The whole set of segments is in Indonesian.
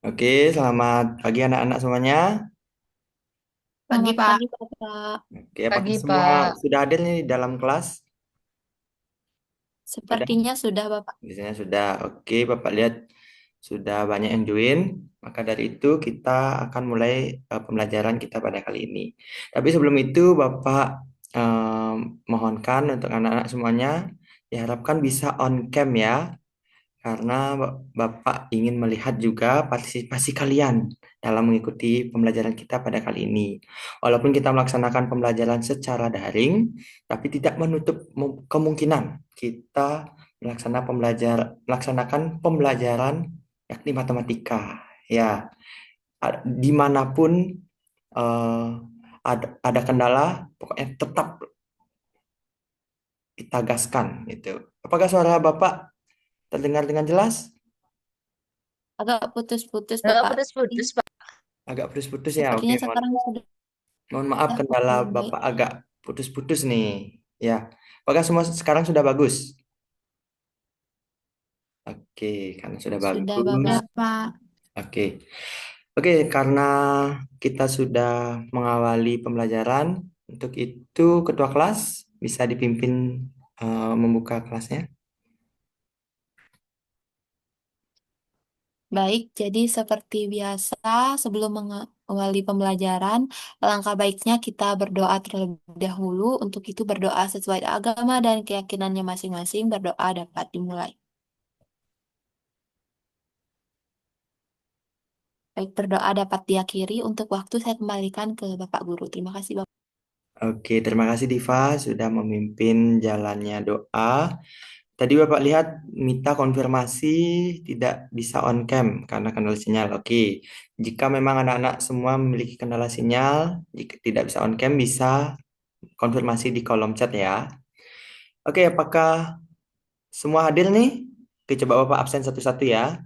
Oke, selamat pagi anak-anak semuanya. Pagi, Selamat Pak. pagi, Bapak. Oke, apakah Pagi, semua Pak. sudah hadir nih di dalam kelas? Ada? Sepertinya sudah, Bapak. Biasanya sudah. Oke, Bapak lihat sudah banyak yang join. Maka dari itu kita akan mulai pembelajaran kita pada kali ini. Tapi sebelum itu Bapak mohonkan untuk anak-anak semuanya diharapkan bisa on cam ya. Karena Bapak ingin melihat juga partisipasi kalian dalam mengikuti pembelajaran kita pada kali ini. Walaupun kita melaksanakan pembelajaran secara daring, tapi tidak menutup kemungkinan kita melaksanakan pembelajaran yakni matematika. Ya, dimanapun eh, ada kendala, pokoknya tetap kita gaskan gitu. Apakah suara Bapak terdengar dengan jelas? Agak putus-putus, Nggak Bapak. putus-putus, Pak. Agak putus-putus ya. Oke, Sepertinya mohon, sekarang sudah mohon maaf kendala lebih baik. Bapak agak putus-putus nih. Ya, apakah semua sekarang sudah bagus? Oke, karena sudah Sudah, bagus. Bapak. Ya, Pak. Oke, oke, karena kita sudah mengawali pembelajaran, untuk itu ketua kelas bisa dipimpin membuka kelasnya. Baik, jadi seperti biasa, sebelum mengawali pembelajaran, langkah baiknya kita berdoa terlebih dahulu. Untuk itu berdoa sesuai agama dan keyakinannya masing-masing. Berdoa dapat dimulai. Baik, berdoa dapat diakhiri. Untuk waktu saya kembalikan ke Bapak Guru. Terima kasih, Bapak. Oke, terima kasih Diva sudah memimpin jalannya doa. Tadi Bapak lihat Mita konfirmasi tidak bisa on cam karena kendala sinyal. Oke, jika memang anak-anak semua memiliki kendala sinyal, jika tidak bisa on cam bisa konfirmasi di kolom chat ya. Oke, apakah semua hadir nih? Oke, coba Bapak absen satu-satu ya.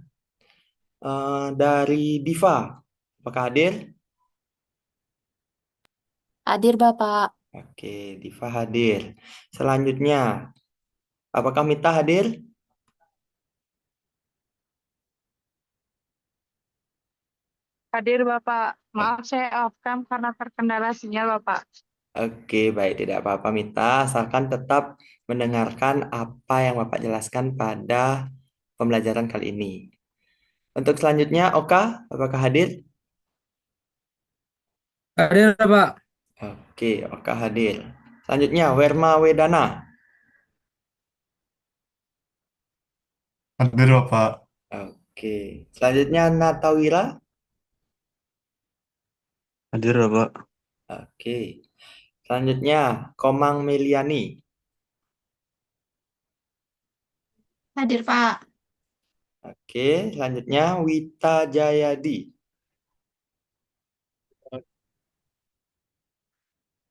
Dari Diva, apakah hadir? Hadir, Bapak. Oke, Diva hadir. Selanjutnya, apakah Mita hadir? Hadir, Bapak. O- Maaf, saya off-cam karena terkendala sinyal, Bapak. Oke, baik, tidak apa-apa Mita, asalkan tetap mendengarkan apa yang Bapak jelaskan pada pembelajaran kali ini. Untuk selanjutnya, Oka, apakah hadir? Hadir, Pak. Oke, Oka hadir. Selanjutnya, Werma Wedana. Hadir Bapak. Oke, selanjutnya Natawira. Hadir Bapak. Oke, selanjutnya Komang Meliani. Hadir, Pak. Oke, selanjutnya Wita Jayadi.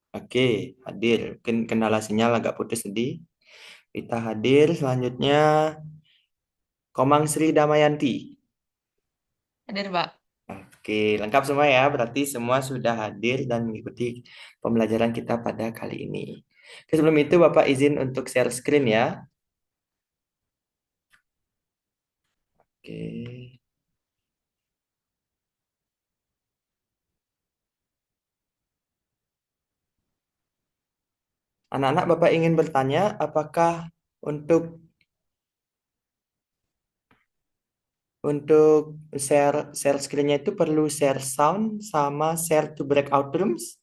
Oke, hadir. Mungkin kendala sinyal agak putus tadi. Wita hadir. Selanjutnya Komang Sri Damayanti. Hadir, Pak. Oke, lengkap semua ya. Berarti semua sudah hadir dan mengikuti pembelajaran kita pada kali ini. Oke, sebelum itu Bapak izin untuk share screen ya. Oke. Anak-anak Bapak ingin bertanya apakah untuk untuk share share screen-nya itu perlu share sound sama share to breakout rooms?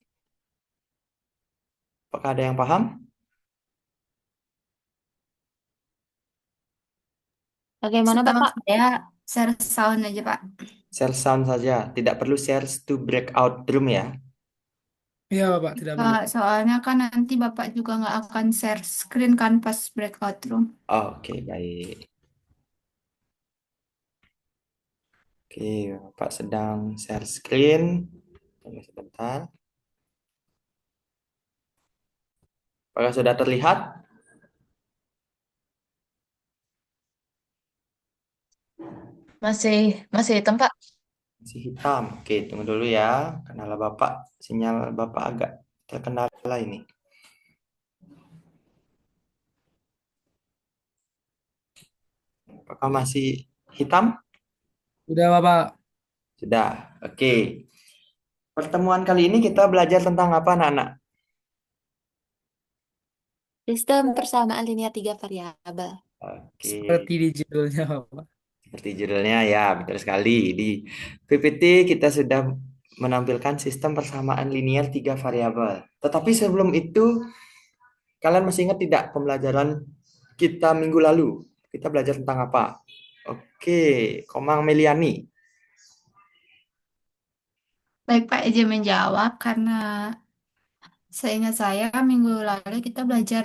Apakah ada yang paham? Bagaimana, Setahu Bapak? saya share sound aja Pak. Share sound saja, tidak perlu share to breakout room ya. Iya, Bapak, tidak perlu. Soalnya kan nanti Bapak juga nggak akan share screen kan pas breakout room. Oke, baik. Oke, Bapak sedang share screen. Tunggu sebentar. Apakah sudah terlihat? Masih, masih hitam, Pak. Masih hitam. Oke, tunggu dulu ya. Kendala Bapak, sinyal Bapak agak terkendala ini. Apakah masih hitam? Sudah, Bapak. Sudah. Oke. Pertemuan kali ini kita belajar tentang apa, anak-anak? Sistem persamaan linear tiga variabel. Oke. Seperti di judulnya, Bapak. Seperti judulnya ya, betul sekali. Di PPT kita sudah menampilkan sistem persamaan linear tiga variabel. Tetapi sebelum itu, kalian masih ingat tidak pembelajaran kita minggu lalu? Kita belajar tentang apa? Oke, Komang Meliani. Baik Pak Eja menjawab karena seingat saya minggu lalu kita belajar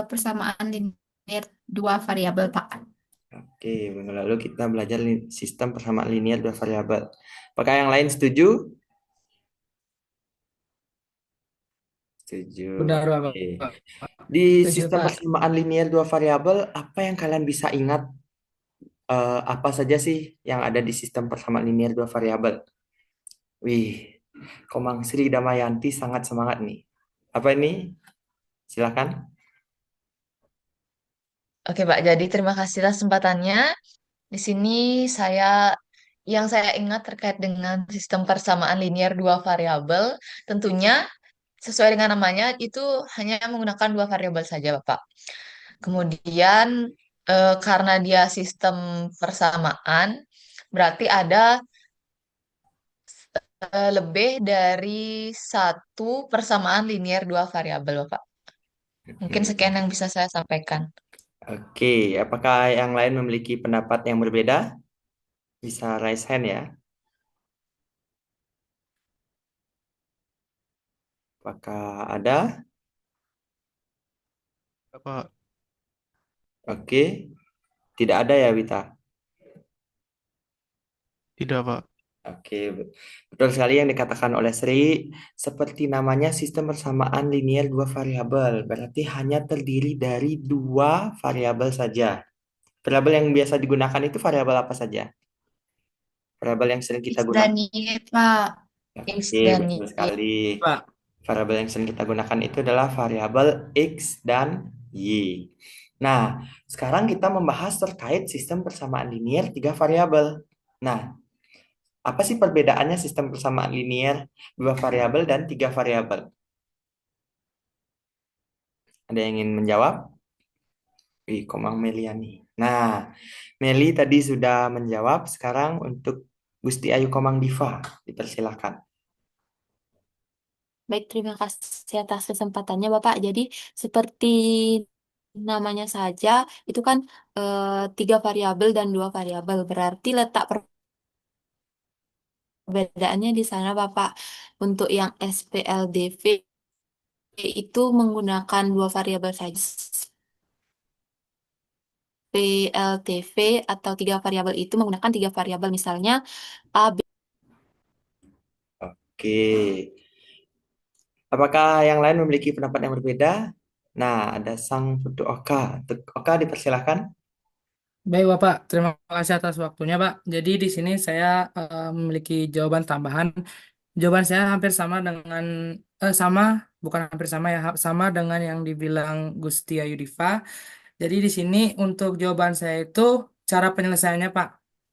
persamaan linear dua variabel Pak. Oke, minggu lalu kita belajar sistem persamaan linear dua variabel. Apakah yang lain setuju? Setuju. Benar, Oke. Bapak. Di Setuju, sistem Pak. persamaan linear dua variabel, apa yang kalian bisa ingat? Apa saja sih yang ada di sistem persamaan linear dua variabel? Wih, Komang Sri Damayanti sangat semangat nih. Apa ini? Silakan. Oke, Pak. Jadi terima kasih atas kesempatannya. Di sini saya yang saya ingat terkait dengan sistem persamaan linear dua variabel, tentunya sesuai dengan namanya itu hanya menggunakan dua variabel saja, Bapak. Kemudian karena dia sistem persamaan, berarti ada lebih dari satu persamaan linear dua variabel, Bapak. Mungkin sekian yang bisa saya sampaikan. Oke, apakah yang lain memiliki pendapat yang berbeda? Bisa raise hand ya. Apakah ada? Pak. Oke, tidak ada ya, Wita. Tidak, Pak. Oke, betul sekali yang dikatakan oleh Sri. Seperti namanya sistem persamaan linear dua variabel, berarti hanya terdiri dari dua variabel saja. Variabel yang biasa digunakan itu variabel apa saja? Variabel yang sering kita X dan gunakan. Y Pak. X Oke, dan betul Y. sekali. Pak. Variabel yang sering kita gunakan itu adalah variabel X dan Y. Nah, sekarang kita membahas terkait sistem persamaan linear tiga variabel. Nah, apa sih perbedaannya sistem persamaan linear dua variabel dan tiga variabel? Ada yang ingin menjawab? Komang Meliani. Nah, Meli tadi sudah menjawab. Sekarang untuk Gusti Ayu Komang Diva, dipersilakan. Baik, terima kasih atas kesempatannya, Bapak. Jadi, seperti namanya saja, itu kan tiga variabel dan dua variabel. Berarti letak perbedaannya di sana, Bapak. Untuk yang SPLDV itu menggunakan dua variabel saja. PLTV atau tiga variabel itu menggunakan tiga variabel, misalnya A, B. Oke. Apakah yang lain memiliki pendapat yang berbeda? Nah, ada Sang Putu Oka. Oka, dipersilakan. Baik, Bapak. Terima kasih atas waktunya, Pak. Jadi di sini saya memiliki jawaban tambahan. Jawaban saya hampir sama dengan sama, bukan hampir sama ya, sama dengan yang dibilang Gusti Ayudiva. Jadi di sini untuk jawaban saya itu cara penyelesaiannya, Pak.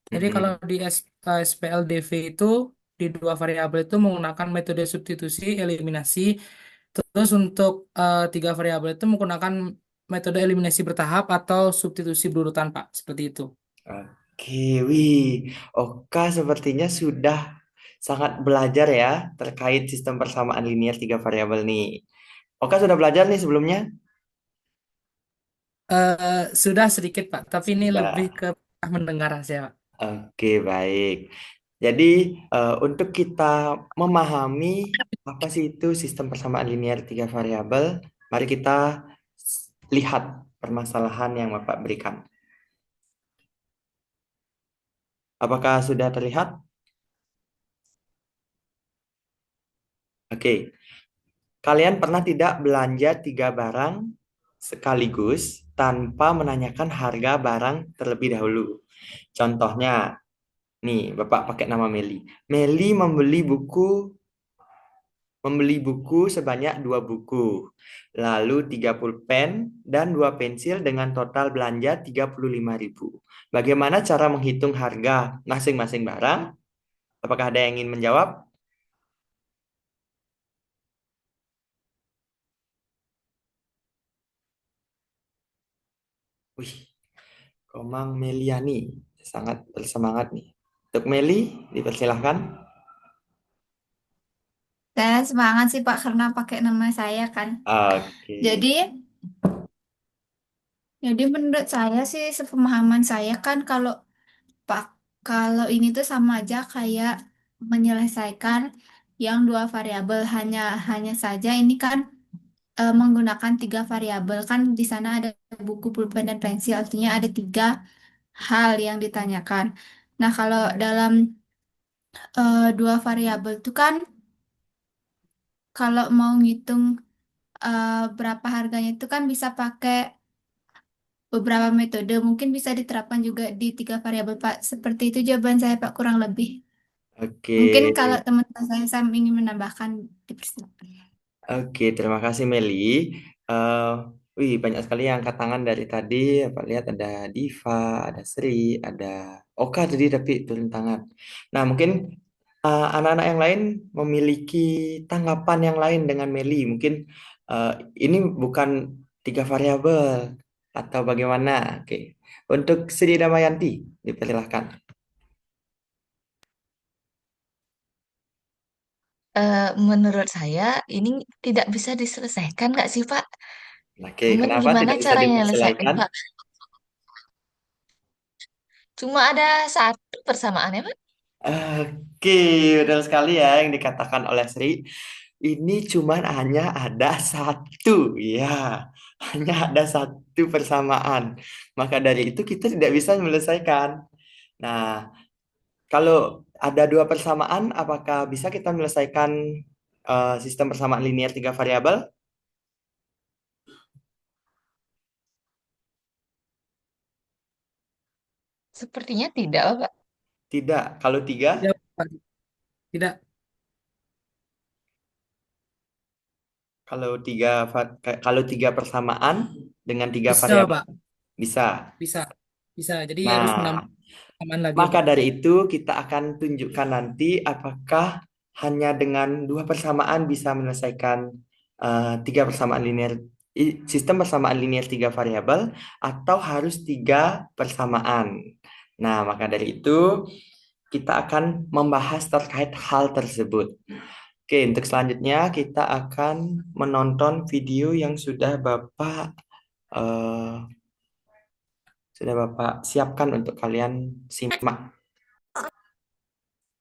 Jadi kalau Mhm. di SPLDV itu di dua variabel itu menggunakan metode substitusi eliminasi. Terus untuk tiga variabel itu menggunakan metode eliminasi bertahap atau substitusi berurutan, Pak. Seperti itu. Oke, wih. Oka sepertinya sudah sangat belajar ya terkait sistem persamaan linear tiga variabel nih. Oka sudah belajar nih sebelumnya? Sudah sedikit, Pak. Tapi ini lebih Sudah. ke mendengar saja, Pak. Oke, baik. Jadi, untuk kita memahami apa sih itu sistem persamaan linear tiga variabel, mari kita lihat permasalahan yang Bapak berikan. Apakah sudah terlihat? Oke, kalian pernah tidak belanja tiga barang sekaligus tanpa menanyakan harga barang terlebih dahulu? Contohnya, nih, Bapak pakai nama Meli. Meli membeli buku sebanyak 2 buku, lalu 3 pulpen dan 2 pensil dengan total belanja 35.000. Bagaimana cara menghitung harga masing-masing barang? Apakah ada yang ingin menjawab? Wih, Komang Meliani sangat bersemangat nih. Untuk Meli, dipersilahkan. Saya semangat sih Pak karena pakai nama saya kan. Oke. Jadi, jadi menurut saya sih sepemahaman saya kan Pak kalau ini tuh sama aja kayak menyelesaikan yang dua variabel hanya hanya saja ini kan menggunakan tiga variabel kan di sana ada buku pulpen dan pensil artinya ada tiga hal yang ditanyakan. Nah kalau dalam dua variabel itu kan kalau mau ngitung berapa harganya itu kan bisa pakai beberapa metode mungkin bisa diterapkan juga di tiga variabel Pak. Seperti itu jawaban saya Pak kurang lebih. Oke. Mungkin kalau teman-teman saya ingin menambahkan dipersilakan. Oke, terima kasih Meli. Eh, wih, banyak sekali yang angkat tangan dari tadi. Apa lihat ada Diva, ada Sri, ada Oka tadi tapi turun tangan. Nah, mungkin anak-anak yang lain memiliki tanggapan yang lain dengan Meli. Mungkin eh, ini bukan tiga variabel atau bagaimana? Oke, untuk Sri Damayanti, dipersilahkan. Menurut saya ini tidak bisa diselesaikan nggak sih Pak? Oke, Cuman kenapa gimana tidak bisa caranya nyelesain dipersilakan? Pak? Cuma ada satu persamaannya Pak. Oke, betul sekali ya yang dikatakan oleh Sri. Ini cuman hanya ada satu, ya, hanya ada satu persamaan. Maka dari itu kita tidak bisa menyelesaikan. Nah, kalau ada dua persamaan, apakah bisa kita menyelesaikan sistem persamaan linear tiga variabel? Sepertinya tidak Pak. Tidak. Kalau tiga, Tidak, Pak. Tidak. kalau tiga persamaan dengan tiga Bisa, variabel Pak. bisa. Bisa. Bisa. Jadi harus Nah, menambah tambahan lagi. maka dari itu kita akan tunjukkan nanti apakah hanya dengan dua persamaan bisa menyelesaikan tiga persamaan linear sistem persamaan linear tiga variabel atau harus tiga persamaan. Nah, maka dari itu kita akan membahas terkait hal tersebut. Oke, untuk selanjutnya kita akan menonton video yang eh, sudah Bapak siapkan untuk kalian simak.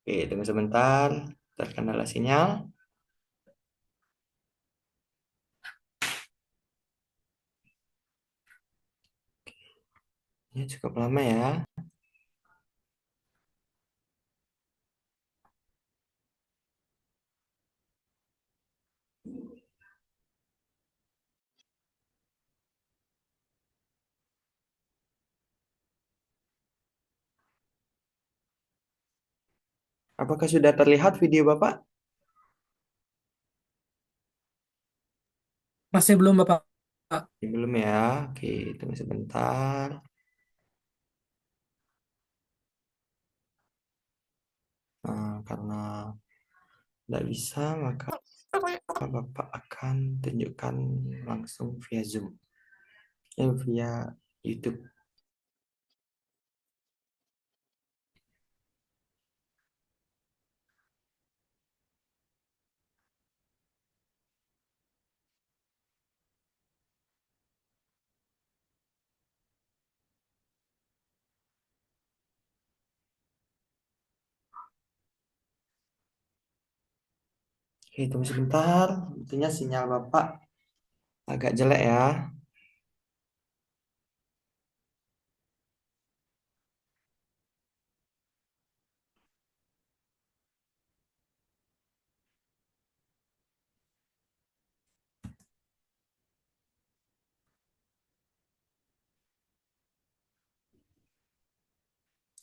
Oke, tunggu sebentar. Terkendala sinyal. Ini cukup lama ya. Apakah sudah terlihat video Bapak? Masih belum, Bapak. Belum ya. Oke, tunggu sebentar. Karena tidak bisa, maka Bapak akan tunjukkan langsung via Zoom. Via YouTube. Oke, tunggu sebentar. Sepertinya sinyal Bapak agak jelek ya.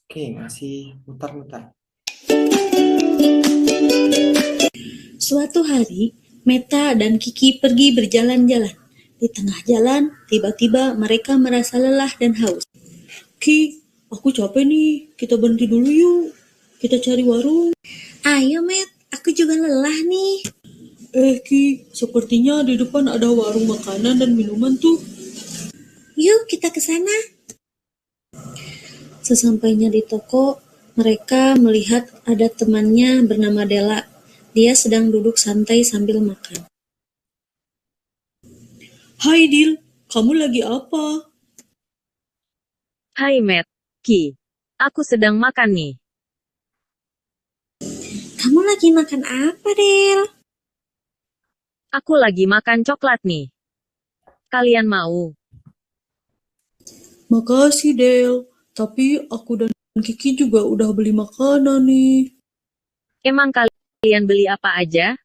Oke, masih mutar-mutar. Suatu hari, Meta dan Kiki pergi berjalan-jalan. Di tengah jalan, tiba-tiba mereka merasa lelah dan haus. Ki, aku capek nih. Kita berhenti dulu yuk. kita cari warung. Ayo, Met. Aku juga lelah nih. Ki, sepertinya di depan ada warung makanan dan minuman tuh. Yuk, kita ke sana. Sesampainya di toko, mereka melihat ada temannya bernama Della. Dia sedang duduk santai sambil makan. Hai Dil, kamu lagi apa? Hai Matt, Ki. Aku sedang makan nih. Kamu lagi makan apa, Del? Aku lagi makan coklat nih. Kalian mau? Makasih Del, tapi aku dan Kiki juga udah beli makanan nih. Emang kalian beli apa aja?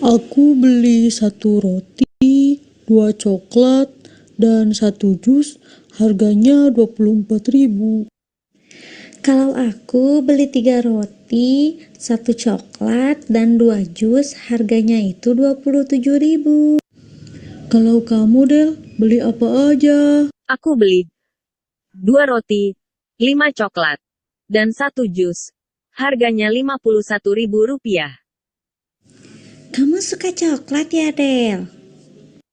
Aku beli 1 roti, 2 coklat, dan 1 jus, harganya 24.000. Kalau aku beli 3 roti, 1 coklat, dan 2 jus, harganya itu 27.000. Kalau kamu Del, beli apa aja? Aku beli 2 roti, 5 coklat, dan 1 jus. Harganya Rp51.000. Kamu suka coklat ya Del?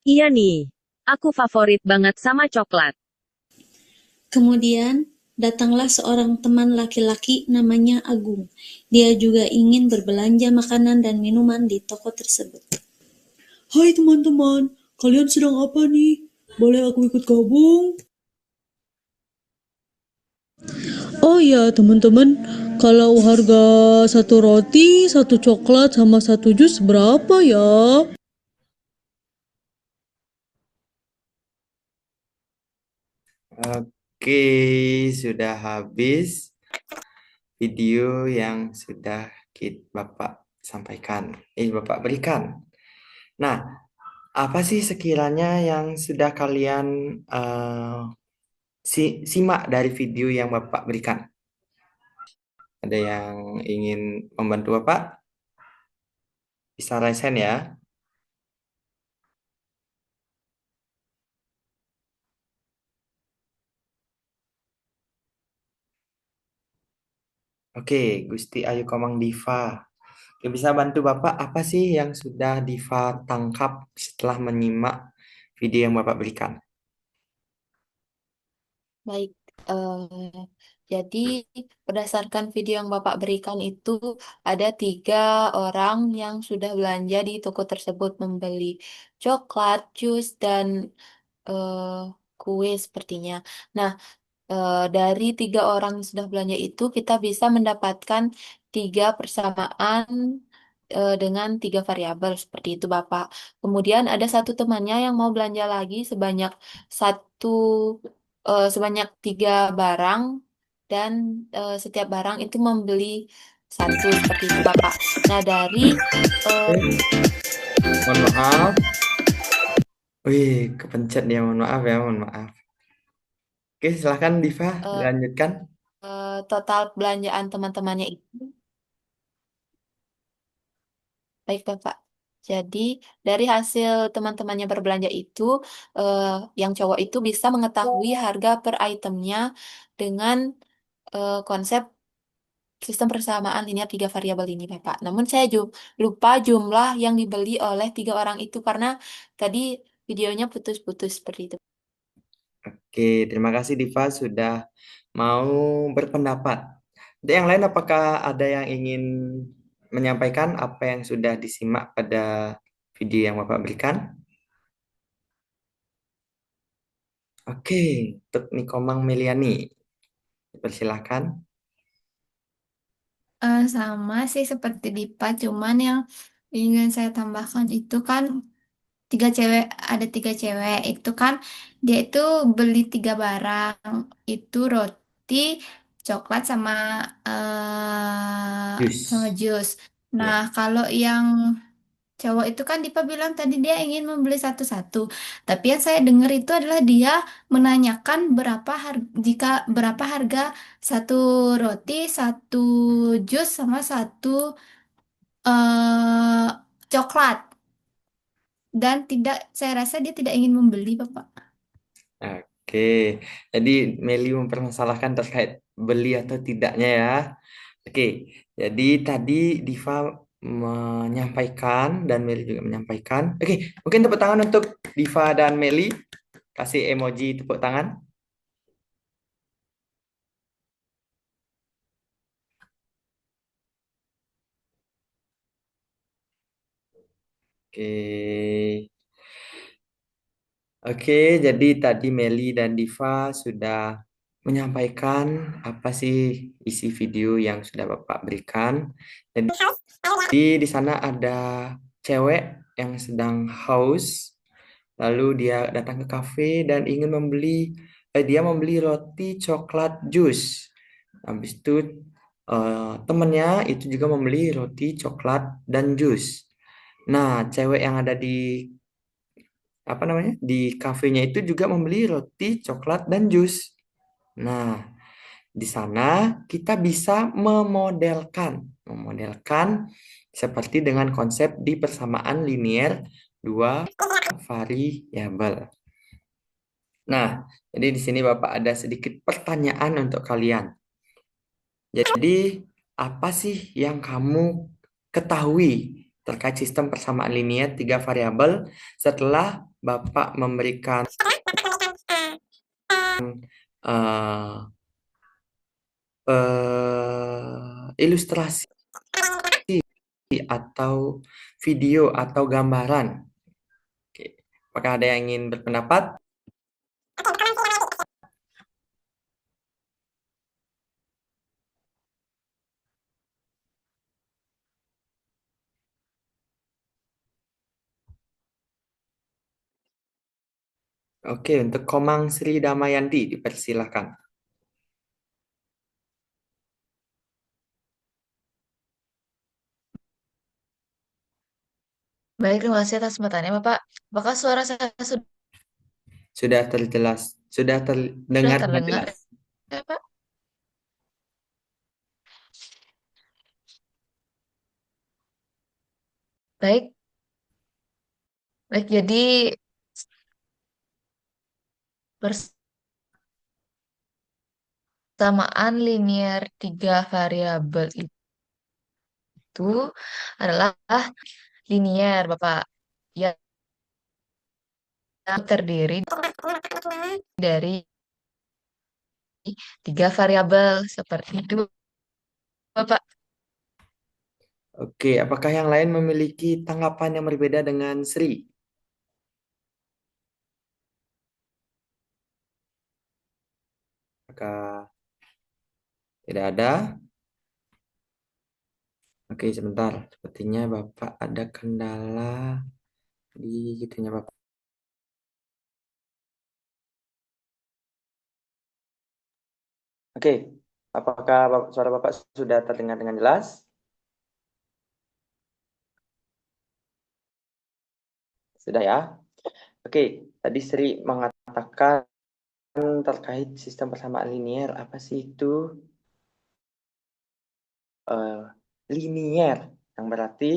Iya nih. Aku favorit banget sama coklat. Kemudian, datanglah seorang teman laki-laki namanya Agung. Dia juga ingin berbelanja makanan dan minuman di toko tersebut. Hai teman-teman, kalian sedang apa nih? Boleh aku ikut gabung? Oh ya teman-teman, kalau harga 1 roti, 1 coklat, sama 1 jus berapa ya? Oke, sudah habis video yang sudah Bapak sampaikan, Bapak berikan. Nah, apa sih sekiranya yang sudah kalian simak dari video yang Bapak berikan? Ada yang ingin membantu Bapak? Bisa raise hand ya. Oke, Gusti Ayu Komang Diva. Oke, bisa bantu Bapak apa sih yang sudah Diva tangkap setelah menyimak video yang Bapak berikan? Baik, jadi berdasarkan video yang Bapak berikan itu ada 3 orang yang sudah belanja di toko tersebut membeli coklat, jus, dan eh, kue sepertinya. Nah, dari 3 orang yang sudah belanja itu kita bisa mendapatkan 3 persamaan dengan 3 variabel seperti itu Bapak. Kemudian ada satu temannya yang mau belanja lagi satu sebanyak 3 barang dan setiap barang itu membeli satu seperti itu Bapak. Nah dari eh, Mohon maaf. Wih, kepencet dia. Mohon maaf ya, mohon maaf. Oke, silahkan Diva, eh, dilanjutkan. total belanjaan teman-temannya itu. Baik, Bapak. Jadi, dari hasil teman-temannya berbelanja itu, eh, yang cowok itu bisa mengetahui harga per itemnya dengan konsep sistem persamaan linear 3 variabel ini, Bapak. Namun saya lupa jumlah yang dibeli oleh 3 orang itu karena tadi videonya putus-putus seperti itu. Oke, terima kasih Diva sudah mau berpendapat. Untuk yang lain, apakah ada yang ingin menyampaikan apa yang sudah disimak pada video yang Bapak berikan? Oke, untuk Nikomang Meliani, persilahkan. Sama sih seperti Dipa, cuman yang ingin saya tambahkan itu kan tiga cewek, ada 3 cewek itu kan dia itu beli 3 barang, itu roti, coklat, sama Jus. jus. Nah Ya. kalau yang cowok itu kan Dipa bilang tadi dia ingin membeli satu-satu. Tapi yang saya dengar itu adalah dia menanyakan berapa harga satu roti, satu jus, sama satu eh coklat. Dan tidak, saya rasa dia tidak ingin membeli, Bapak. Oke, jadi Meli mempermasalahkan terkait beli atau tidaknya ya. Oke, jadi tadi Diva menyampaikan dan Meli juga menyampaikan. Oke, mungkin tepuk tangan untuk Diva dan Meli. Kasih emoji tepuk tangan. Oke. Oke, jadi tadi Meli dan Diva sudah menyampaikan apa sih isi video yang sudah Bapak berikan. Jadi di sana ada cewek yang sedang haus, lalu dia datang ke kafe dan ingin dia membeli roti coklat jus. Habis itu temannya itu juga membeli roti coklat dan jus. Nah, cewek yang ada di apa namanya di kafenya itu juga membeli roti, coklat, dan jus. Nah, di sana kita bisa memodelkan seperti dengan konsep di persamaan linier dua variabel. Nah, jadi di sini Bapak ada sedikit pertanyaan untuk kalian. Jadi, apa sih yang kamu ketahui terkait sistem persamaan linier tiga variabel setelah Bapak memberikan eh, ilustrasi atau video atau gambaran? Oke. Apakah ada yang ingin berpendapat? Oke, untuk Komang Sri Damayanti dipersilahkan. Baik, terima kasih atas kesempatannya, Bapak. Apakah suara saya Sudah sudah sudah terdengar dengan terdengar, jelas. ya, Pak? Baik, baik. Jadi persamaan linier tiga variabel itu adalah linier, Bapak, yang terdiri dari tiga variabel seperti itu, Bapak. Oke, apakah yang lain memiliki tanggapan yang berbeda dengan Sri? Apakah tidak ada? Oke, sebentar. Sepertinya Bapak ada kendala di gitunya Bapak. Oke, apakah suara Bapak sudah terdengar dengan jelas? Sudah ya? Oke, tadi Sri mengatakan terkait sistem persamaan linier. Apa sih itu? Linier, yang berarti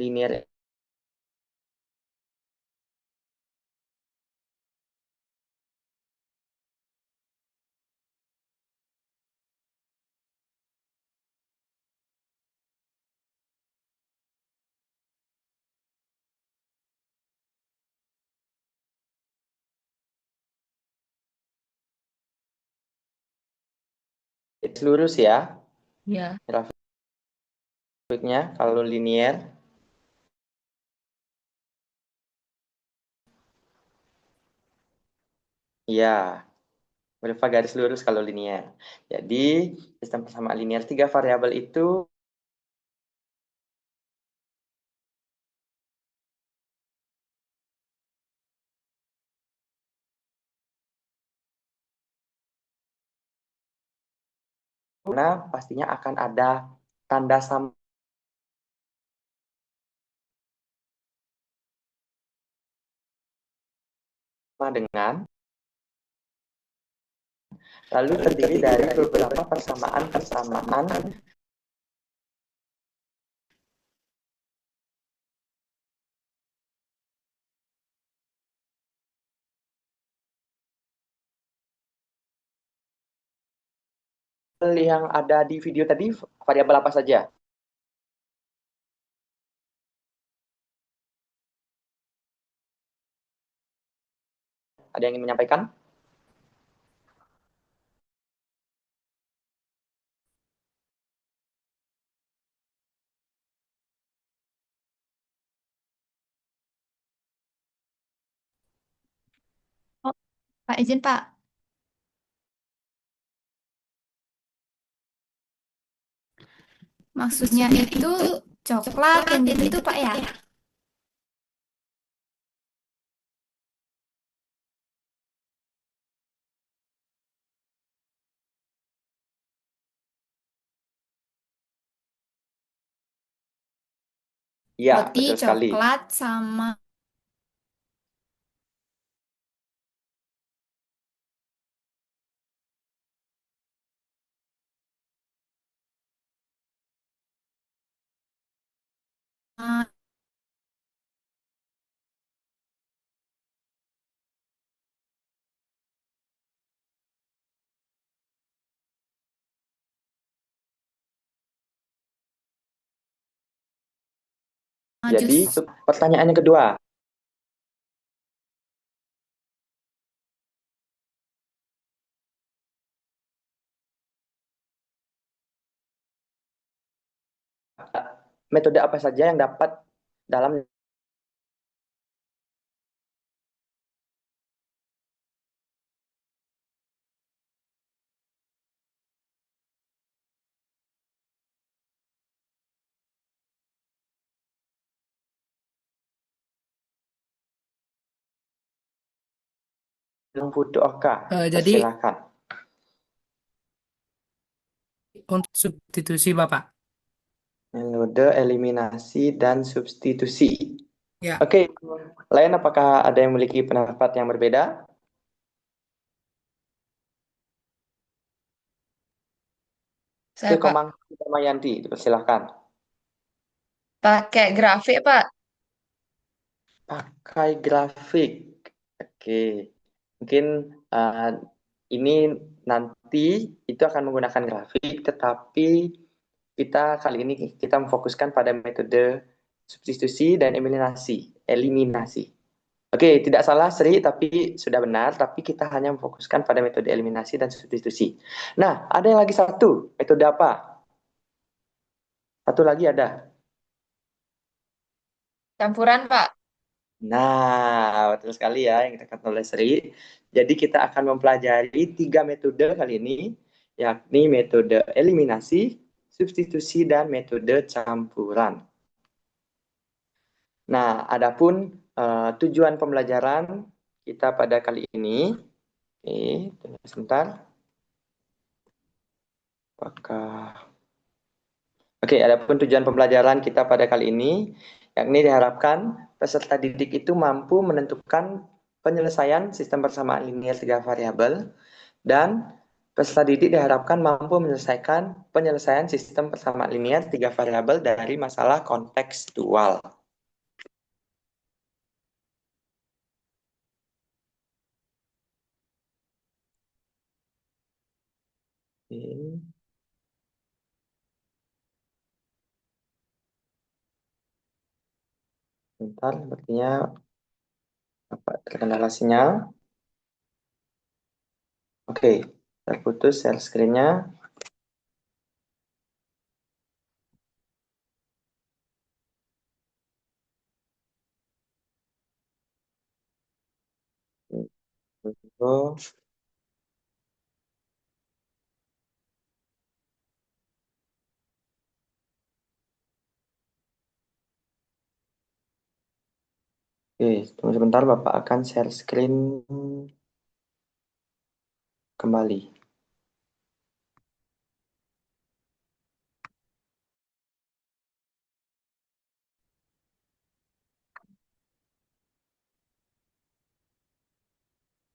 linier lurus ya Ya. grafiknya kalau linier. Ya, berupa garis lurus kalau linier. Jadi, sistem persamaan linier tiga variabel itu pastinya akan ada tanda sama dengan lalu terdiri dari beberapa persamaan yang ada di video tadi variabel apa saja? Ada yang ingin menyampaikan? Oh, Pak izin Pak. Maksudnya itu coklat yang gitu Pak ya? Iya, Roti, betul sekali. coklat, sama Jadi jus. untuk pertanyaan yang kedua, metode apa saja yang dapat dalam Fukuoka? Jadi Persilakan. untuk substitusi Bapak. Metode eliminasi dan substitusi. Ya, Oke, lain apakah ada yang memiliki pendapat yang berbeda? Saya, Oke, Pak. Komang Damayanti, persilahkan. Pakai grafik, Pak. Pakai grafik. Oke, mungkin uh, ini nanti itu akan menggunakan grafik, tetapi kali ini kita memfokuskan pada metode substitusi dan eliminasi. Oke, tidak salah Sri, tapi sudah benar, tapi kita hanya memfokuskan pada metode eliminasi dan substitusi. Nah, ada yang lagi satu, metode apa? Satu lagi ada. Campuran, Pak. Nah, betul sekali ya yang dikatakan oleh Sri. Jadi kita akan mempelajari 3 metode kali ini, yakni metode eliminasi, substitusi, dan metode campuran. Nah, adapun tujuan pembelajaran kita pada kali ini, tunggu sebentar. Oke, adapun tujuan pembelajaran kita pada kali ini, yakni diharapkan peserta didik itu mampu menentukan penyelesaian sistem persamaan linear 3 variabel, dan peserta didik diharapkan mampu menyelesaikan penyelesaian sistem persamaan linear 3 variabel dari masalah kontekstual. Oke. Bentar, sepertinya terkendala sinyal. Oke, terputus share screen-nya. Oke, tunggu sebentar, Bapak akan share screen kembali.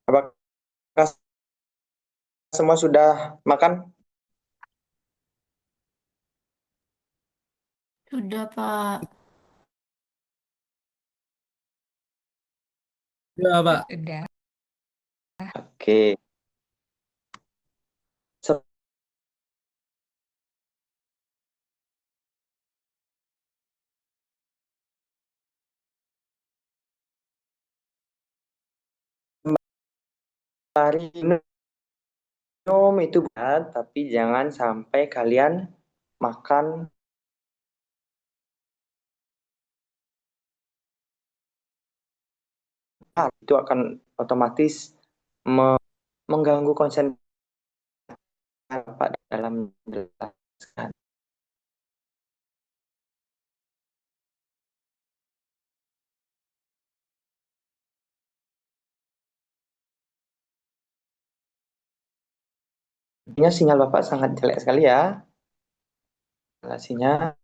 Apakah semua sudah makan? Sudah Pak. ya Pak. Udah. Oke. minum itu benar, tapi jangan sampai kalian makan. Itu akan otomatis mengganggu konsentrasi Bapak dalam menjelaskan. Ini sinyal Bapak sangat jelek sekali ya. Sinyal.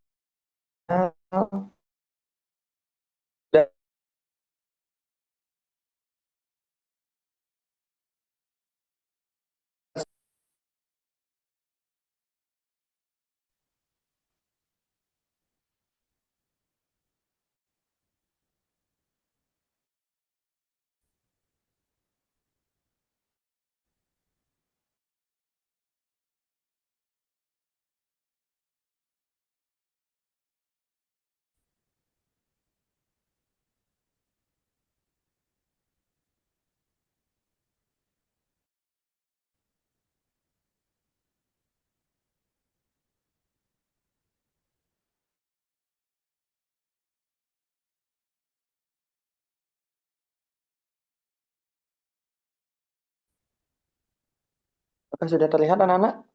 Apakah sudah terlihat anak-anak?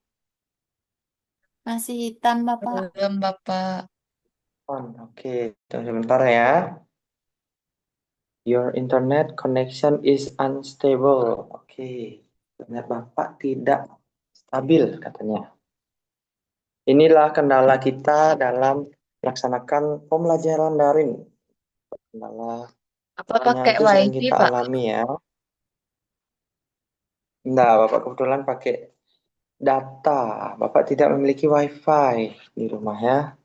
Masih hitam, Bapak. Belum, Bapak. Oke, tunggu sebentar ya. Your internet connection is unstable. Oke, internet Bapak tidak stabil katanya. Inilah kendala kita dalam melaksanakan pembelajaran daring. Kendala Apa pakai itu sering wifi, kita Pak? alami ya. Nah, Bapak kebetulan pakai data. Bapak tidak memiliki wifi di rumah ya.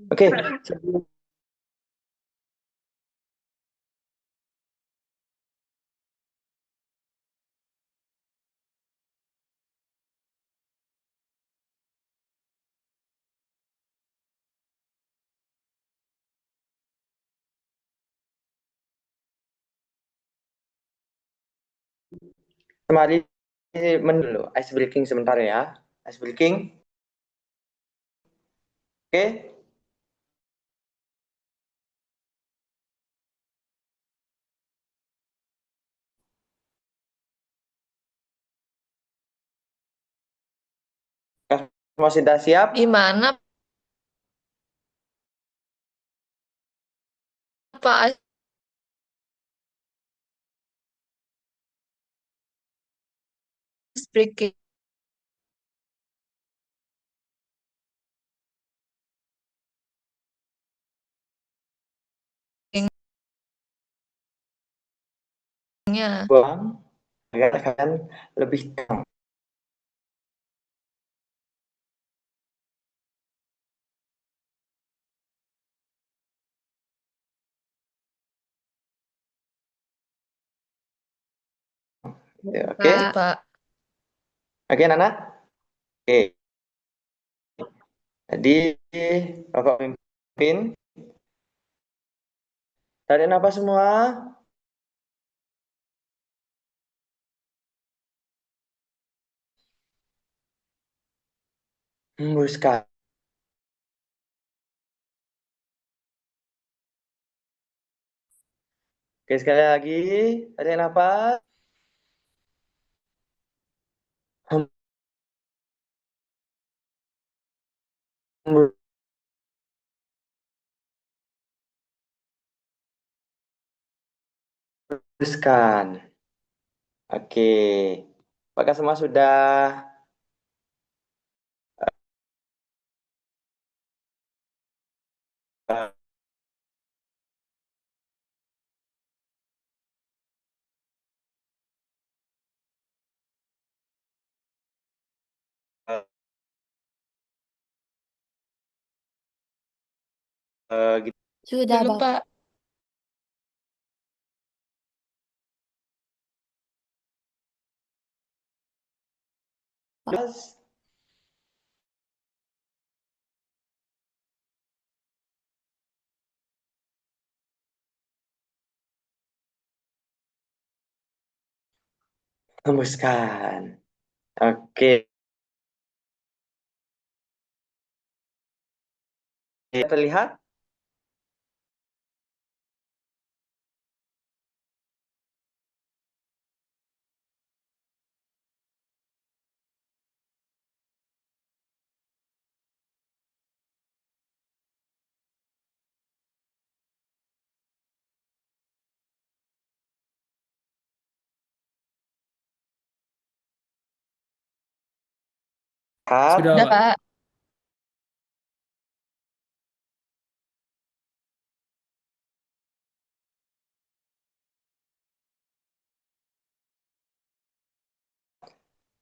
Oke, sebelum mari dulu ice breaking sebentar ya. Ice breaking. Oke. Semua sudah siap? Gimana, Pak? Ice breaking. Nya. Buang agar kalian lebih tenang. Ya, oke. Makasih, Pak. Oke, Nana. Oke. Jadi Bapak pimpin. Tarik nafas semua. Hembuskan. Oke, sekali lagi. Tarik nafas. Hembuskan. Oke. Apakah semua sudah gitu? Sudah, Belum, Bapak. Pak. Jelas? Hembuskan. Oke. Terlihat? Sudah, Udah, Pak. Pak.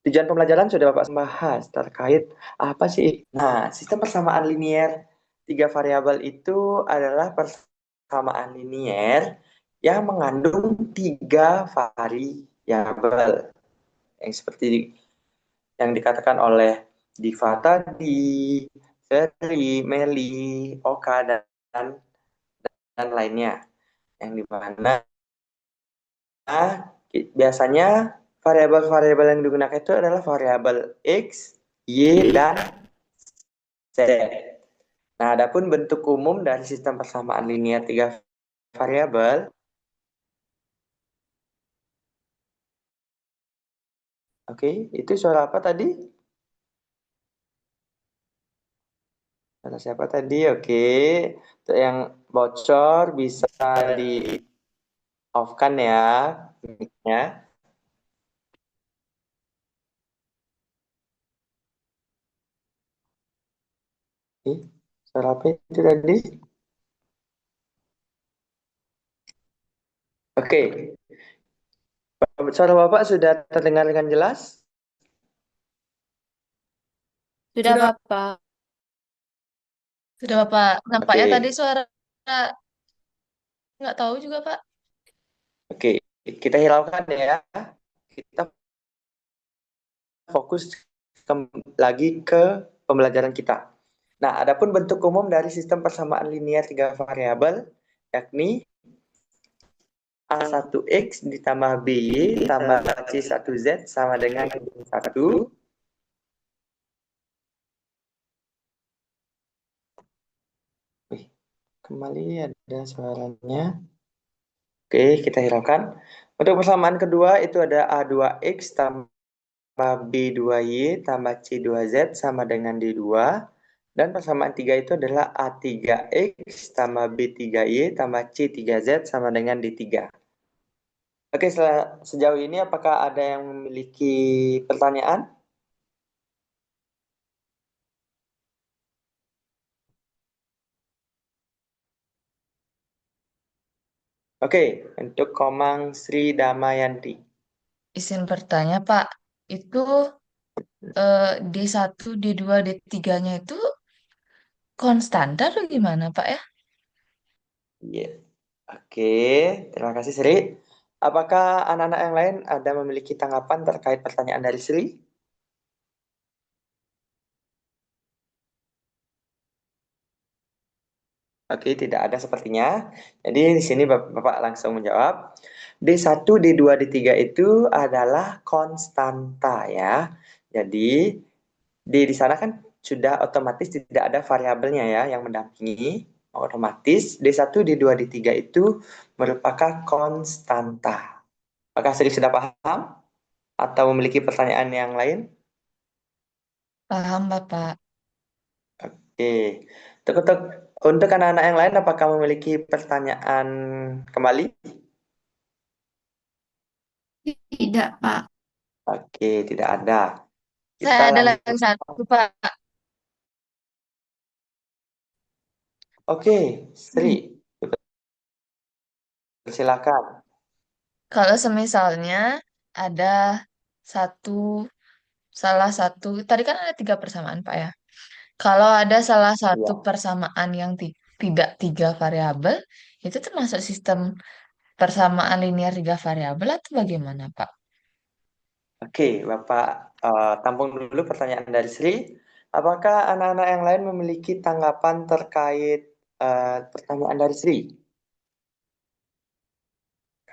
Tujuan pembelajaran sudah Bapak bahas terkait apa sih? Nah, sistem persamaan linier tiga variabel itu adalah persamaan linier yang mengandung tiga variabel yang seperti yang dikatakan oleh Diva tadi, Ferry, Meli, Oka, dan lainnya. Yang dimana biasanya variabel-variabel yang digunakan itu adalah variabel X, Y, dan Z. Nah, adapun bentuk umum dari sistem persamaan linier tiga variabel, oke, itu suara apa tadi? Suara siapa tadi? Oke, untuk yang bocor bisa di off-kan ya, mic-nya. Suara apa itu tadi? Oke, suara Bapak sudah terdengar dengan jelas? Sudah, Sudah. Bapak. Sudah, Bapak. Nampaknya tadi Oke, suara nggak tahu juga, Pak. oke, kita hiraukan ya. Kita fokus lagi ke pembelajaran kita. Nah, adapun bentuk umum dari sistem persamaan linier tiga variabel, yakni A1X ditambah BY tambah C1Z sama dengan 1. Kembali ada suaranya. Oke, kita hiraukan. Untuk persamaan kedua itu ada A2X tambah B2Y tambah C2Z sama dengan D2. Dan persamaan 3 itu adalah A3X tambah B3Y tambah C3Z sama dengan D3. Oke, sejauh ini apakah ada yang memiliki pertanyaan? Oke, untuk Komang Sri Damayanti. Izin bertanya, Pak. Itu D1, D2, D3-nya itu konstantar atau gimana, Pak ya? Iya. Oke, terima kasih Sri. Apakah anak-anak yang lain ada memiliki tanggapan terkait pertanyaan dari Sri? Oke, tidak ada sepertinya. Jadi di sini Bapak langsung menjawab. D1, D2, D3 itu adalah konstanta ya. Jadi di sana kan sudah otomatis tidak ada variabelnya ya yang mendampingi. Otomatis D1, D2, D3 itu merupakan konstanta. Apakah Sri sudah paham atau memiliki pertanyaan yang lain? Paham, Bapak. Oke. Untuk anak-anak yang lain apakah memiliki pertanyaan kembali? Tidak, Pak. Oke, tidak ada. Saya Kita ada lanjut. lagi satu, Pak. Oke, Sri, silakan. Kalau semisalnya ada satu, salah satu, tadi kan ada tiga persamaan, Pak ya. Kalau ada salah satu Ya. persamaan yang tidak tiga variabel, itu termasuk sistem persamaan linear tiga variabel atau bagaimana, Pak? Oke, Bapak tampung dulu pertanyaan dari Sri. Apakah anak-anak yang lain memiliki tanggapan terkait pertanyaan dari Sri?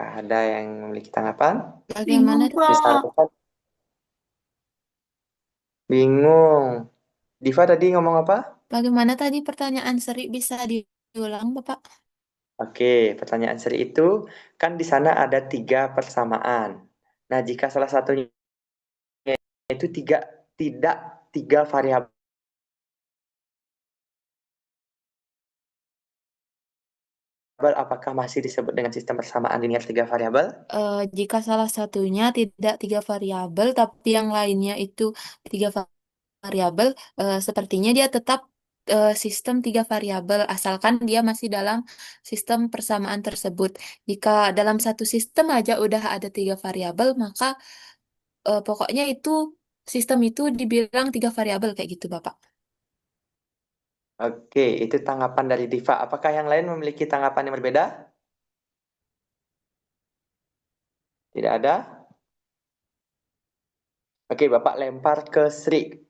Apakah ada yang memiliki tanggapan? Bagaimana? Bingung, Bisa Prof. lakukan? Bingung. Diva tadi ngomong apa? Bagaimana tadi pertanyaan Seri bisa diulang, Bapak? Oke, pertanyaan seri itu kan di sana ada 3 persamaan. Nah, jika salah satunya itu tidak 3 variabel, apakah masih disebut dengan sistem persamaan linear 3 variabel? Jika salah satunya tidak 3 variabel, tapi yang lainnya itu 3 variabel, sepertinya dia tetap sistem 3 variabel, asalkan dia masih dalam sistem persamaan tersebut. Jika dalam satu sistem aja udah ada 3 variabel, maka pokoknya itu sistem itu dibilang 3 variabel kayak gitu, Bapak. Oke, itu tanggapan dari Diva. Apakah yang lain memiliki tanggapan yang berbeda? Tidak ada? Oke, Bapak lempar ke Sri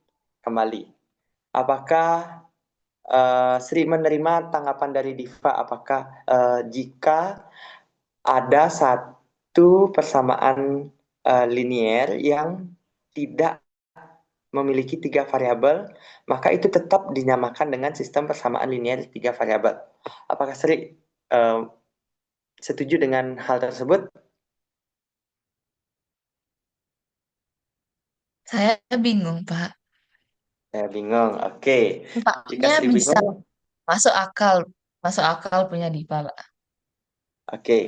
kembali. Apakah Sri menerima tanggapan dari Diva? Apakah jika ada satu persamaan linier yang tidak memiliki 3 variabel, maka itu tetap dinamakan dengan sistem persamaan linier 3 variabel. Apakah Sri setuju dengan hal tersebut? Saya bingung, Pak. Saya bingung. Oke, jika Tampaknya Sri bisa bingung, masuk akal, masuk akal punya Diva, Pak. oke.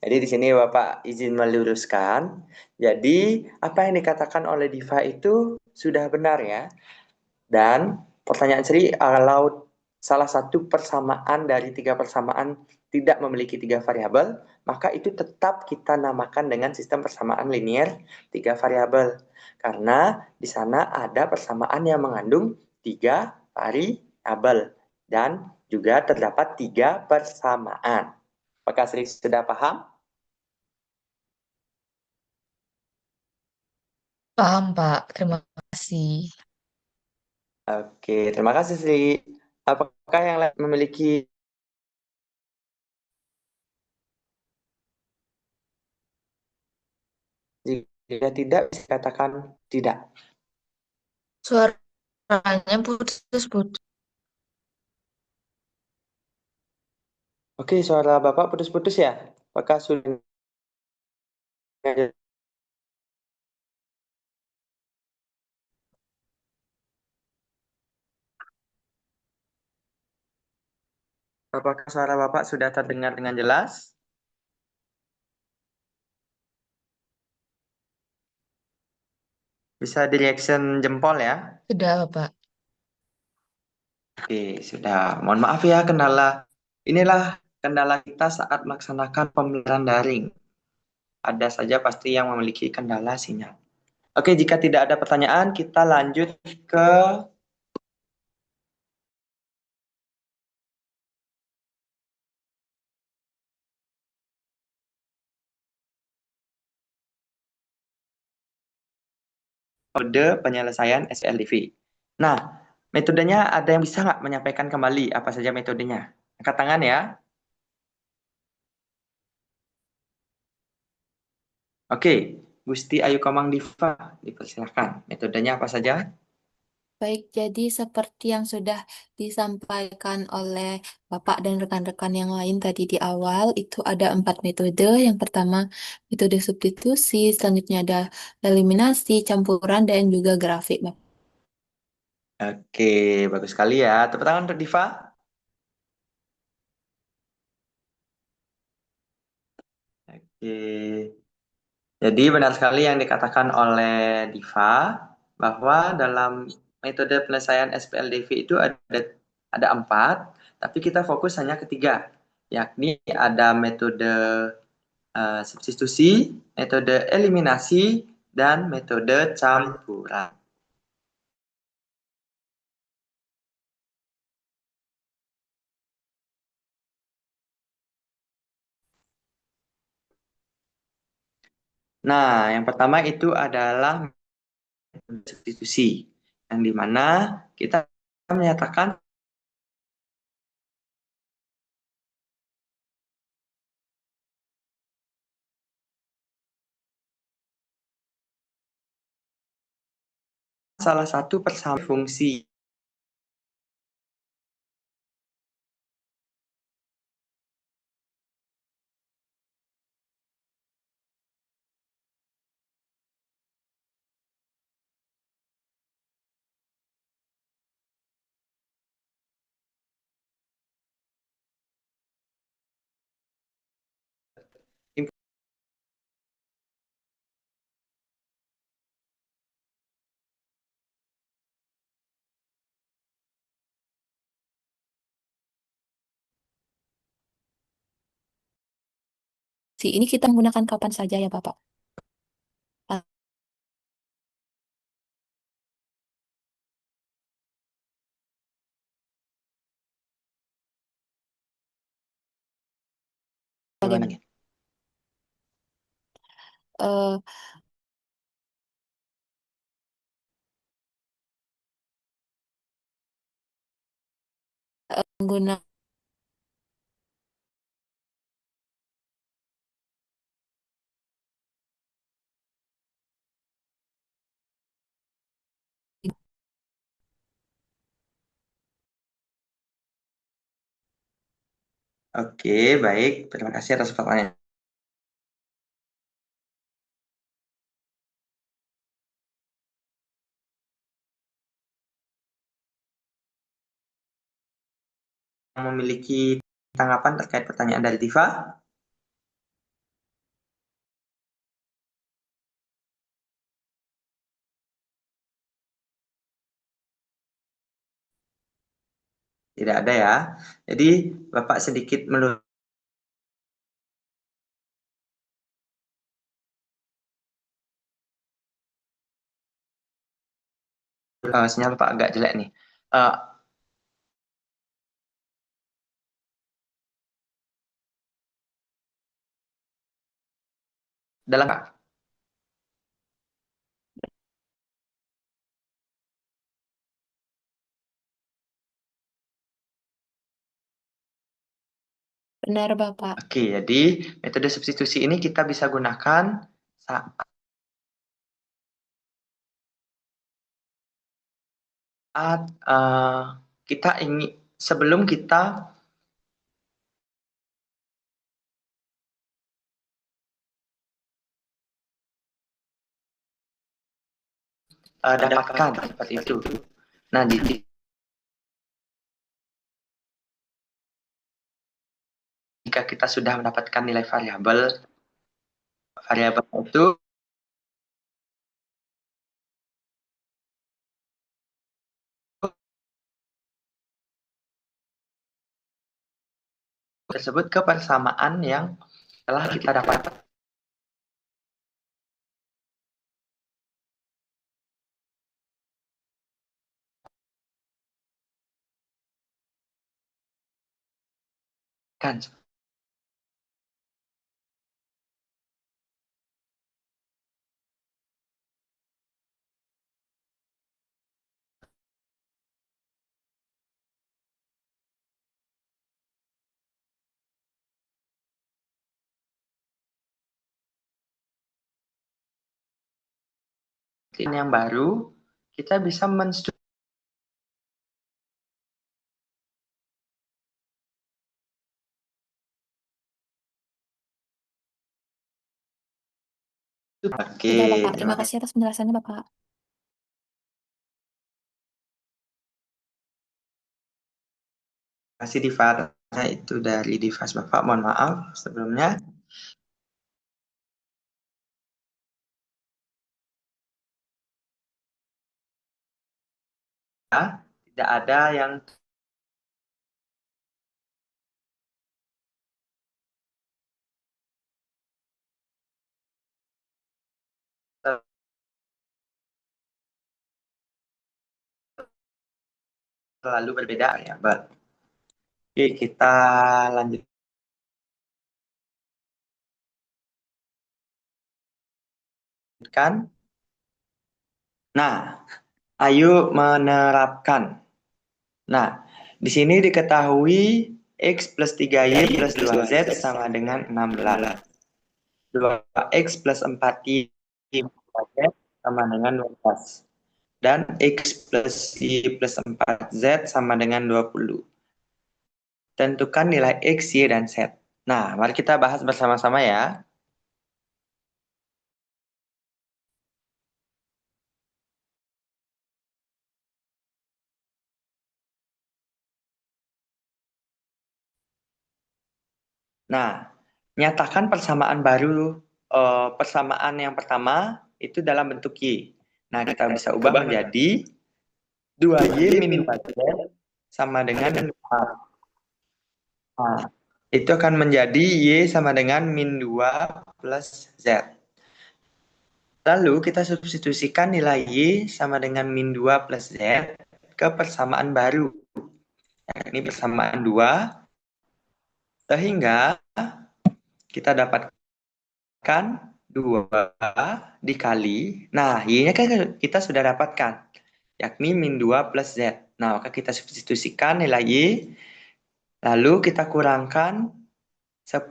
Jadi di sini Bapak izin meluruskan. Jadi apa yang dikatakan oleh Diva itu sudah benar ya. Dan pertanyaan Sri, kalau salah satu persamaan dari 3 persamaan tidak memiliki 3 variabel, maka itu tetap kita namakan dengan sistem persamaan linier 3 variabel. Karena di sana ada persamaan yang mengandung 3 variabel. Dan juga terdapat 3 persamaan. Apakah Sri sudah paham? Paham, Pak. Terima kasih. Oke, terima kasih Sri. Apakah yang lain memiliki? Jika tidak, bisa katakan tidak. Suaranya putus-putus. Oke, suara Bapak putus-putus ya? Apakah sudah? Apakah suara Bapak sudah terdengar dengan jelas? Bisa di reaction jempol ya? Sudah, Pak. Oke, sudah. Mohon maaf ya kendala. Inilah kendala kita saat melaksanakan pembelajaran daring. Ada saja pasti yang memiliki kendala sinyal. Oke, jika tidak ada pertanyaan, kita lanjut ke metode penyelesaian SPLDV. Nah, metodenya ada yang bisa nggak menyampaikan kembali apa saja metodenya? Angkat tangan ya. Oke, Gusti Ayu Komang Diva, dipersilakan. Metodenya apa saja? Baik, jadi seperti yang sudah disampaikan oleh Bapak dan rekan-rekan yang lain tadi di awal, itu ada 4 metode. Yang pertama, metode substitusi, selanjutnya ada eliminasi, campuran, dan juga grafik, Bapak. Oke, bagus sekali ya. Tepuk tangan untuk Diva. Oke. Jadi benar sekali yang dikatakan oleh Diva bahwa dalam metode penyelesaian SPLDV itu ada 4, tapi kita fokus hanya ketiga, yakni ada metode substitusi, metode eliminasi, dan metode campuran. Nah, yang pertama itu adalah substitusi, yang dimana kita menyatakan salah satu persamaan fungsi. Ini kita menggunakan kapan saja ya, Bapak? Bagaimana? Eh, menggunakan Oke, baik. Terima kasih atas pertanyaan. Memiliki tanggapan terkait pertanyaan dari Diva? Tidak ada ya. Jadi Bapak sedikit sinyal Bapak agak jelek nih. Dalam Kak? benar, Bapak. Oke, jadi metode substitusi ini kita bisa gunakan saat kita ingin sebelum kita dapatkan seperti itu. Nah, jika kita sudah mendapatkan nilai variabel itu tersebut ke persamaan yang telah kita dapatkan. Yang baru, kita bisa Oke, Sudah, Bapak. Terima kasih atas penjelasannya, Bapak. Terima kasih Diva. Nah, itu dari Diva Bapak. Mohon maaf sebelumnya. Tidak ada yang terlalu berbeda ya, Mbak. Oke, kita lanjutkan. Nah, ayo menerapkan. Nah, di sini diketahui X plus 3Y plus 2Z sama dengan 16. 2X plus 4Y plus 2Z sama dengan 12. dan X plus Y plus 4Z sama dengan 20. Tentukan nilai X, Y, dan Z. Nah, mari kita bahas bersama-sama ya. Nah, nyatakan persamaan baru, persamaan yang pertama itu dalam bentuk Y. Nah, kita bisa ubah menjadi 2Y min 2Z sama dengan 4. Nah, itu akan menjadi Y sama dengan min 2 plus Z. Lalu kita substitusikan nilai Y sama dengan min 2 plus Z ke persamaan baru. Ini persamaan 2, sehingga kita dapatkan 2 dikali. Nah, Y-nya kan kita sudah dapatkan, yakni min 2 plus Z. Nah, maka kita substitusikan nilai Y, lalu kita kurangkan 10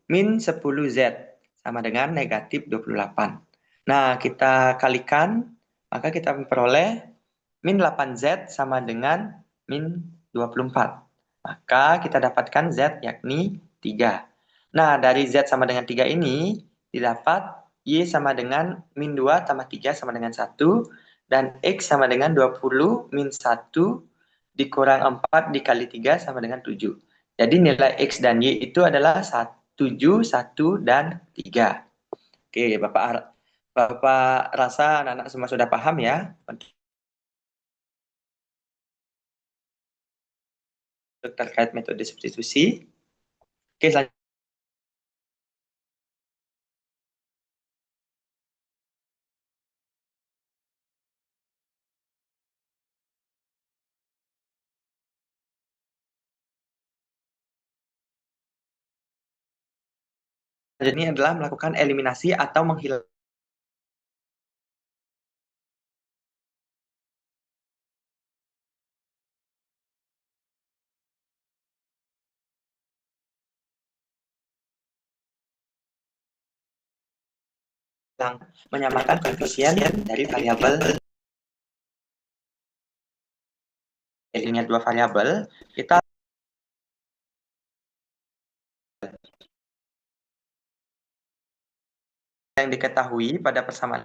min 10Z sama dengan negatif 28. Nah, kita kalikan, maka kita memperoleh min 8Z sama dengan min 24. Maka kita dapatkan Z yakni 3. Nah, dari Z sama dengan 3 ini, didapat Y sama dengan min 2 tambah 3 sama dengan 1, dan X sama dengan 20 min 1 dikurang 4 dikali 3 sama dengan 7. Jadi nilai X dan Y itu adalah 7, 1, dan 3. Oke, Bapak rasa anak-anak semua sudah paham ya untuk terkait metode substitusi. Oke, selanjutnya adalah melakukan eliminasi atau menghilangkan. Menyamakan koefisien dari variabel linear dua variabel, kita yang diketahui pada persamaan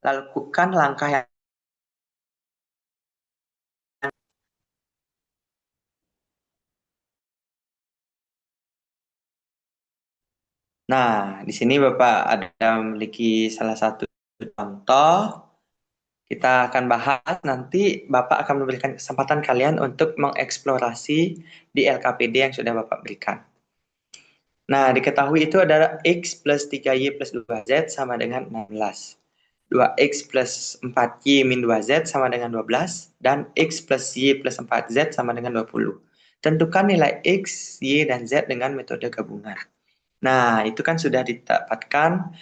lakukan langkah yang Nah, di sini Bapak ada memiliki salah satu contoh. Kita akan bahas nanti, Bapak akan memberikan kesempatan kalian untuk mengeksplorasi di LKPD yang sudah Bapak berikan. Nah, diketahui itu adalah X plus 3Y plus 2Z sama dengan 16. 2X plus 4Y min 2Z sama dengan 12. Dan X plus Y plus 4Z sama dengan 20. Tentukan nilai X, Y, dan Z dengan metode gabungan. Nah, itu kan sudah didapatkan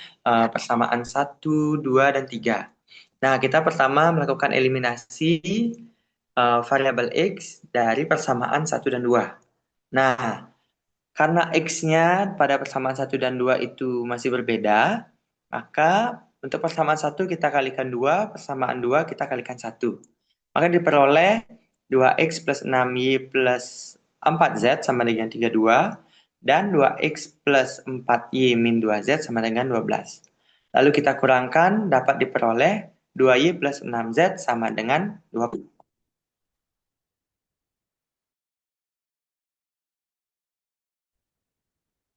persamaan 1, 2, dan 3. Nah, kita pertama melakukan eliminasi variabel X dari persamaan 1 dan 2. Nah, karena X-nya pada persamaan 1 dan 2 itu masih berbeda, maka untuk persamaan 1 kita kalikan 2, persamaan 2 kita kalikan 1. Maka diperoleh 2X plus 6Y plus 4Z sama dengan 32, dan 2X plus 4Y min 2Z sama dengan 12. Lalu kita kurangkan, dapat diperoleh 2Y plus 6Z sama dengan 20.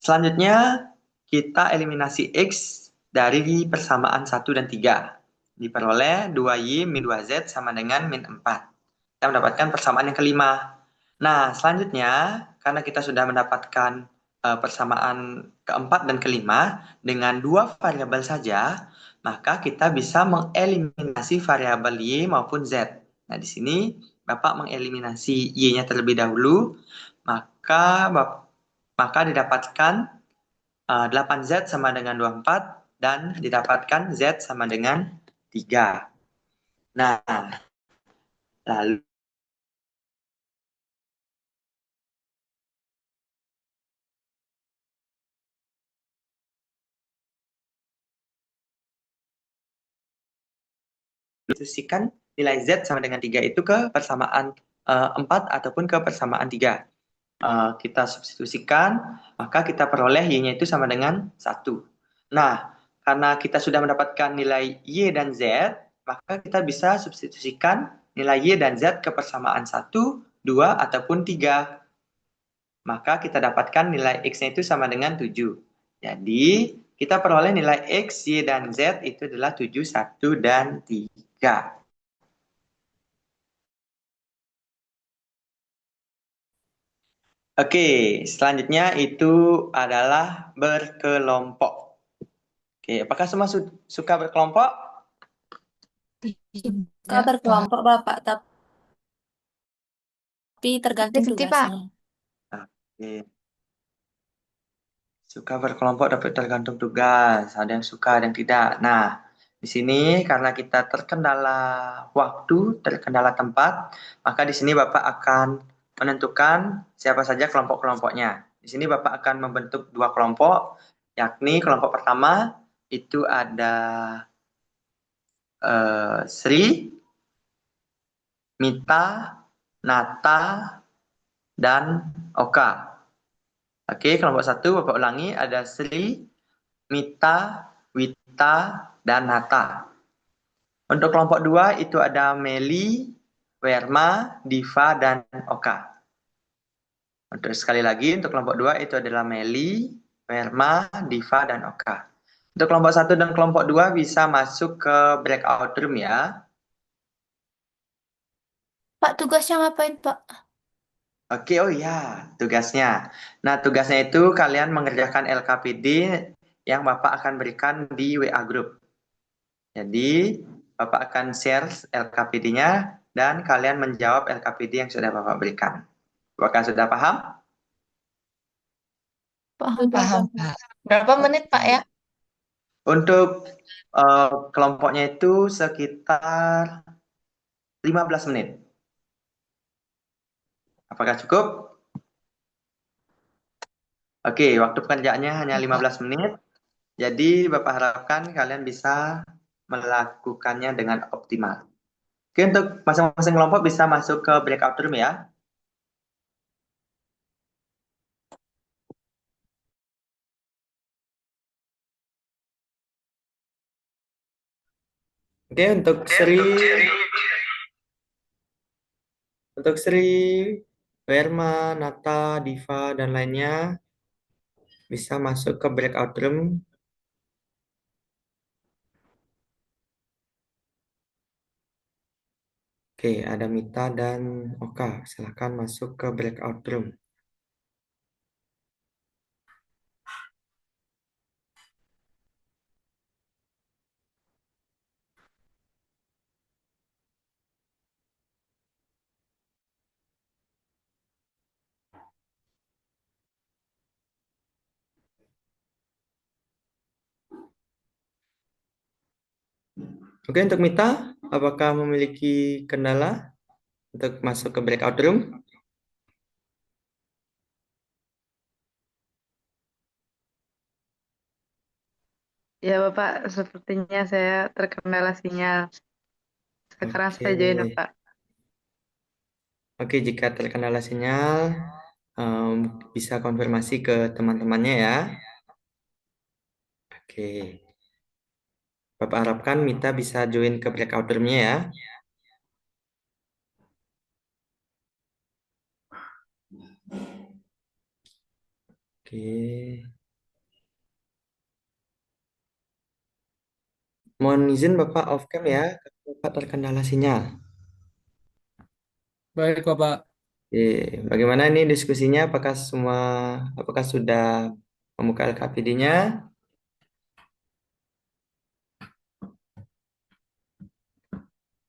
Selanjutnya, kita eliminasi X dari persamaan 1 dan 3. Diperoleh 2Y min 2Z sama dengan min 4. Kita mendapatkan persamaan yang kelima. Nah, selanjutnya, karena kita sudah mendapatkan persamaan keempat dan kelima dengan 2 variabel saja, maka kita bisa mengeliminasi variabel Y maupun Z. Nah, di sini Bapak mengeliminasi Y-nya terlebih dahulu, maka didapatkan 8Z sama dengan 24 dan didapatkan Z sama dengan 3. Nah, lalu substitusikan nilai Z sama dengan 3 itu ke persamaan 4 ataupun ke persamaan 3. Kita substitusikan, maka kita peroleh Y-nya itu sama dengan 1. Nah, karena kita sudah mendapatkan nilai Y dan Z, maka kita bisa substitusikan nilai Y dan Z ke persamaan 1, 2, ataupun 3. Maka kita dapatkan nilai X-nya itu sama dengan 7. Jadi, kita peroleh nilai X, Y, dan Z itu adalah 7, 1, dan 3. Oke, selanjutnya itu adalah berkelompok. Oke, apakah semua suka berkelompok? Suka berkelompok Bapak, tapi tergantung 50-50, Pak. tugasnya. Oke. Suka berkelompok dapat tergantung tugas. Ada yang suka, ada yang tidak. Nah, di sini karena kita terkendala waktu, terkendala tempat, maka di sini Bapak akan menentukan siapa saja kelompok-kelompoknya. Di sini Bapak akan membentuk 2 kelompok, yakni kelompok pertama itu ada Sri, Mita, Nata, dan Oka. Oke, kelompok 1 Bapak ulangi, ada Sri, Mita, Wita, dan Nata. Untuk kelompok 2 itu ada Meli, Werma, Diva, dan Oka. Untuk sekali lagi, untuk kelompok 2 itu adalah Meli, Werma, Diva, dan Oka. Untuk kelompok 1 dan kelompok 2 bisa masuk ke breakout room ya. Pak, tugasnya ngapain, Pak? Oke, oh ya, tugasnya. Nah, tugasnya itu kalian mengerjakan LKPD yang Bapak akan berikan di WA Group. Jadi, Bapak akan share LKPD-nya dan kalian menjawab LKPD yang sudah Bapak berikan. Apakah sudah paham? Paham, Pak. Paham, Pak. Berapa menit, Pak, ya? Untuk kelompoknya itu sekitar 15 menit. Apakah cukup? Oke, waktu pekerjaannya hanya 15 menit. Jadi Bapak harapkan kalian bisa melakukannya dengan optimal. Oke, untuk masing-masing kelompok bisa masuk ke breakout room ya. Oke, untuk Sri, Werma, Nata, Diva, dan lainnya bisa masuk ke breakout room. Oke, ada Mita dan Oka. Silakan masuk ke breakout room. Oke, untuk Mita, apakah memiliki kendala untuk masuk ke breakout room? Ya Bapak, sepertinya saya terkendala sinyal. Sekarang Oke. saya join Bapak. Oke, jika terkendala sinyal, bisa konfirmasi ke teman-temannya ya. Oke. Bapak harapkan Mita bisa join ke breakout room-nya ya. Oke. Mohon izin Bapak off cam ya, Bapak terkendala sinyal. Baik, Bapak. Oke, bagaimana ini diskusinya? Apakah sudah membuka LKPD-nya?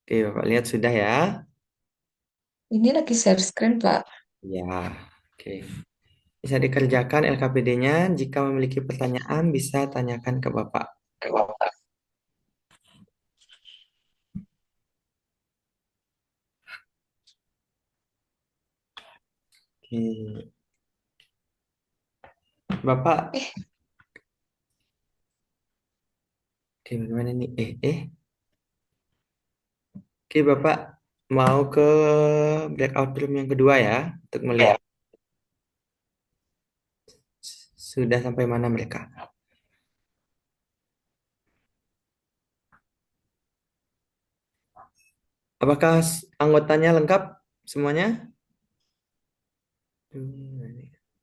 Oke, Bapak lihat sudah ya. Ini lagi share screen, Pak. Ya, oke. Bisa dikerjakan LKPD-nya. Jika memiliki pertanyaan, bisa tanyakan ke Bapak. Oke. Bapak, oke, bagaimana nih? Oke, Bapak mau ke breakout room yang kedua ya untuk melihat sudah sampai mana mereka. Apakah anggotanya lengkap semuanya?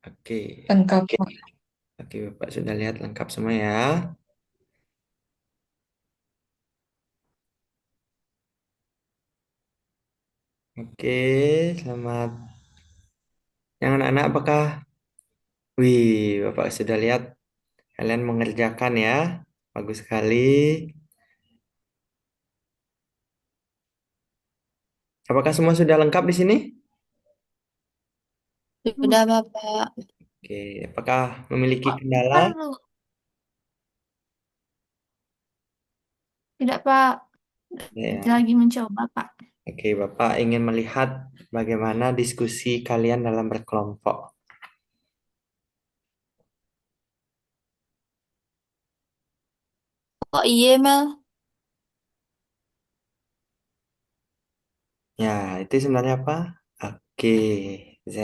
Oke, Lengkap, Pak. oke Bapak sudah lihat lengkap semua ya. Oke, selamat. Yang anak-anak apakah? Wih, Bapak sudah lihat kalian mengerjakan ya. Bagus sekali. Apakah semua sudah lengkap di sini? Sudah, Bapak. Oke, apakah memiliki kendala? Perlu. Tidak, Pak. Ya. Lagi mencoba, Pak. Oke, Bapak ingin melihat bagaimana diskusi kalian dalam berkelompok. Oh iya, Mel. Ya, itu sebenarnya apa? Oke, Z,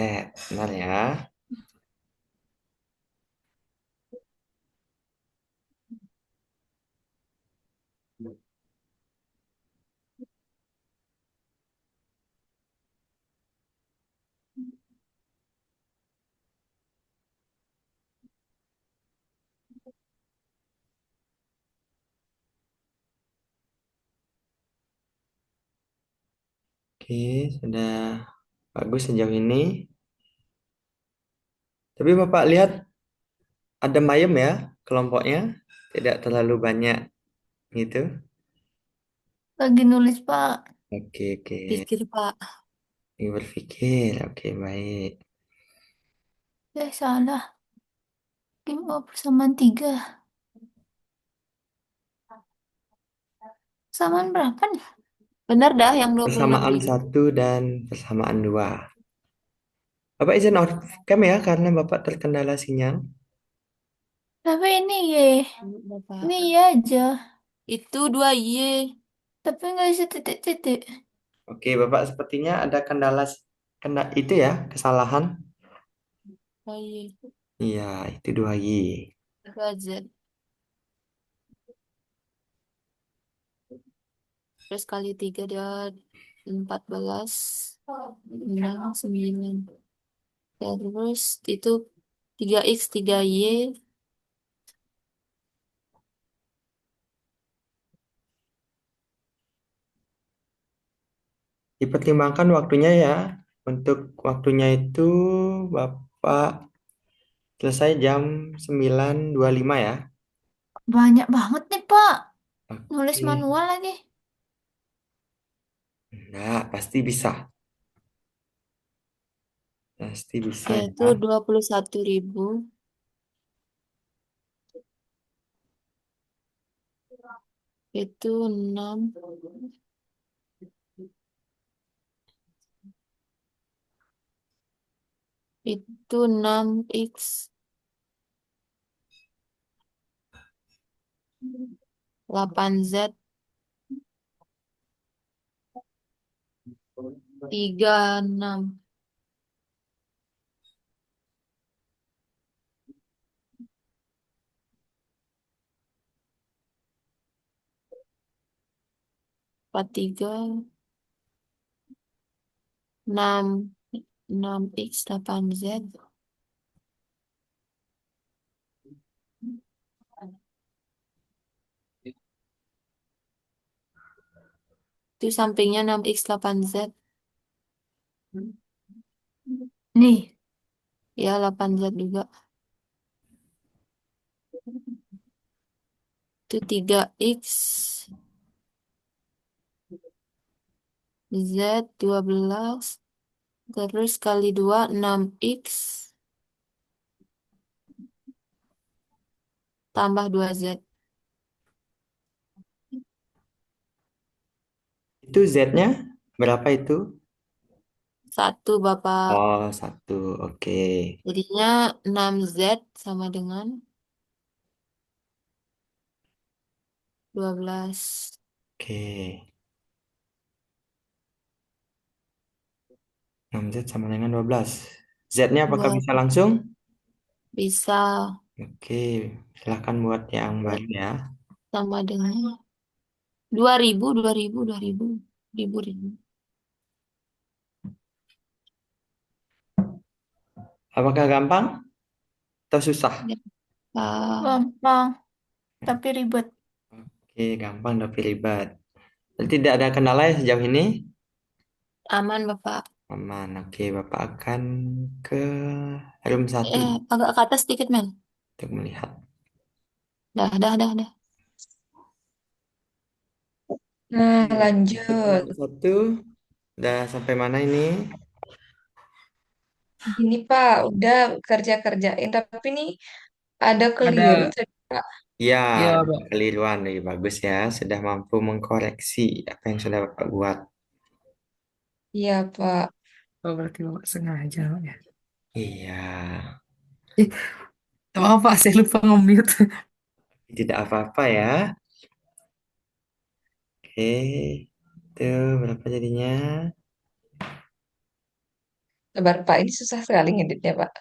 benar ya. Oke, sudah bagus sejauh ini. Tapi Bapak lihat ada mayem ya kelompoknya, tidak terlalu banyak gitu. Lagi nulis, Pak. Oke, oke. Pikir, Pak. Ini berpikir, oke baik. Salah. Persamaan 3. Persamaan berapa nih? Benar dah yang 26 Persamaan ribu. 1 dan persamaan 2. Bapak izin off cam ya karena Bapak terkendala sinyal. Tapi ini ya. Bapak. Ini ya aja. Itu 2Y. Tapi nggak bisa titik-titik. Oke, Bapak sepertinya ada kendala itu ya, kesalahan. Oh iya. Iya, itu 2Y. 2Z. Terus kali 3 dia 14. 6, 9. Terus itu 3X, 3Y. Dipertimbangkan waktunya ya. Untuk waktunya itu Bapak selesai jam 9.25 ya. Banyak banget nih, Pak. Nulis Oke. manual lagi. Enggak, pasti bisa. Pasti bisa Yaitu ya. 21.000. Itu 6. Itu 6X. 8Z. 36. Empat tiga 6 6X 8Z. Itu sampingnya 6X 8Z. Nih. Ya 8Z juga. Itu 3X Z 12. Terus kali 2 6X tambah 2Z. Itu Z-nya berapa itu? 1 Bapak. Oh, 1. Oke. Jadinya 6Z sama dengan 12. Oke. 6Z sama dengan 12. Z-nya apakah Dua bisa langsung? bisa Oke, silahkan buat yang baru ya. sama dengan 2000, 2000, 2000, ribu, ribu. Apakah gampang atau susah? Ya, ah, Gampang, tapi ribet. Oke, gampang tapi ribet. Tidak ada kendala ya sejauh ini? aman Bapak. Aman. Oke, Bapak akan ke room 1 Agak ke atas sedikit, men. untuk melihat. Dah, dah, dah, dah. Nah, Untuk lanjut. room 1, udah sampai mana ini? Gini Pak, udah kerja-kerjain, tapi nih ada keliru Ada, tadi Pak. Ya, iya ada Bapak. kekeliruan. Lebih bagus ya. Sudah mampu mengkoreksi apa yang sudah Bapak buat. Iya Pak. Oh, berarti Bapak sengaja ya. Iya, Eh, maaf Pak, saya lupa nge-mute. tidak apa-apa ya. Oke, itu berapa jadinya? Sabar Pak, ini susah sekali ngeditnya Pak.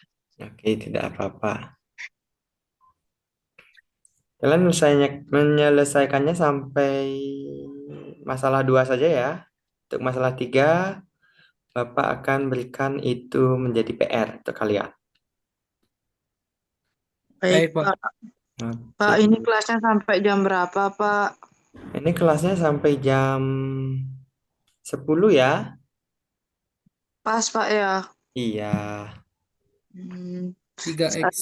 Oke, tidak apa-apa. Kalian menyelesaikannya sampai masalah 2 saja ya. Untuk masalah 3, Bapak akan berikan itu menjadi PR untuk kalian. Baik, Baik Pak. Pak. Oke. Pak, ini kelasnya sampai jam berapa, Pak? Ini kelasnya sampai jam 10 ya. Pas, Pak ya. Iya. Hmm, saya 3X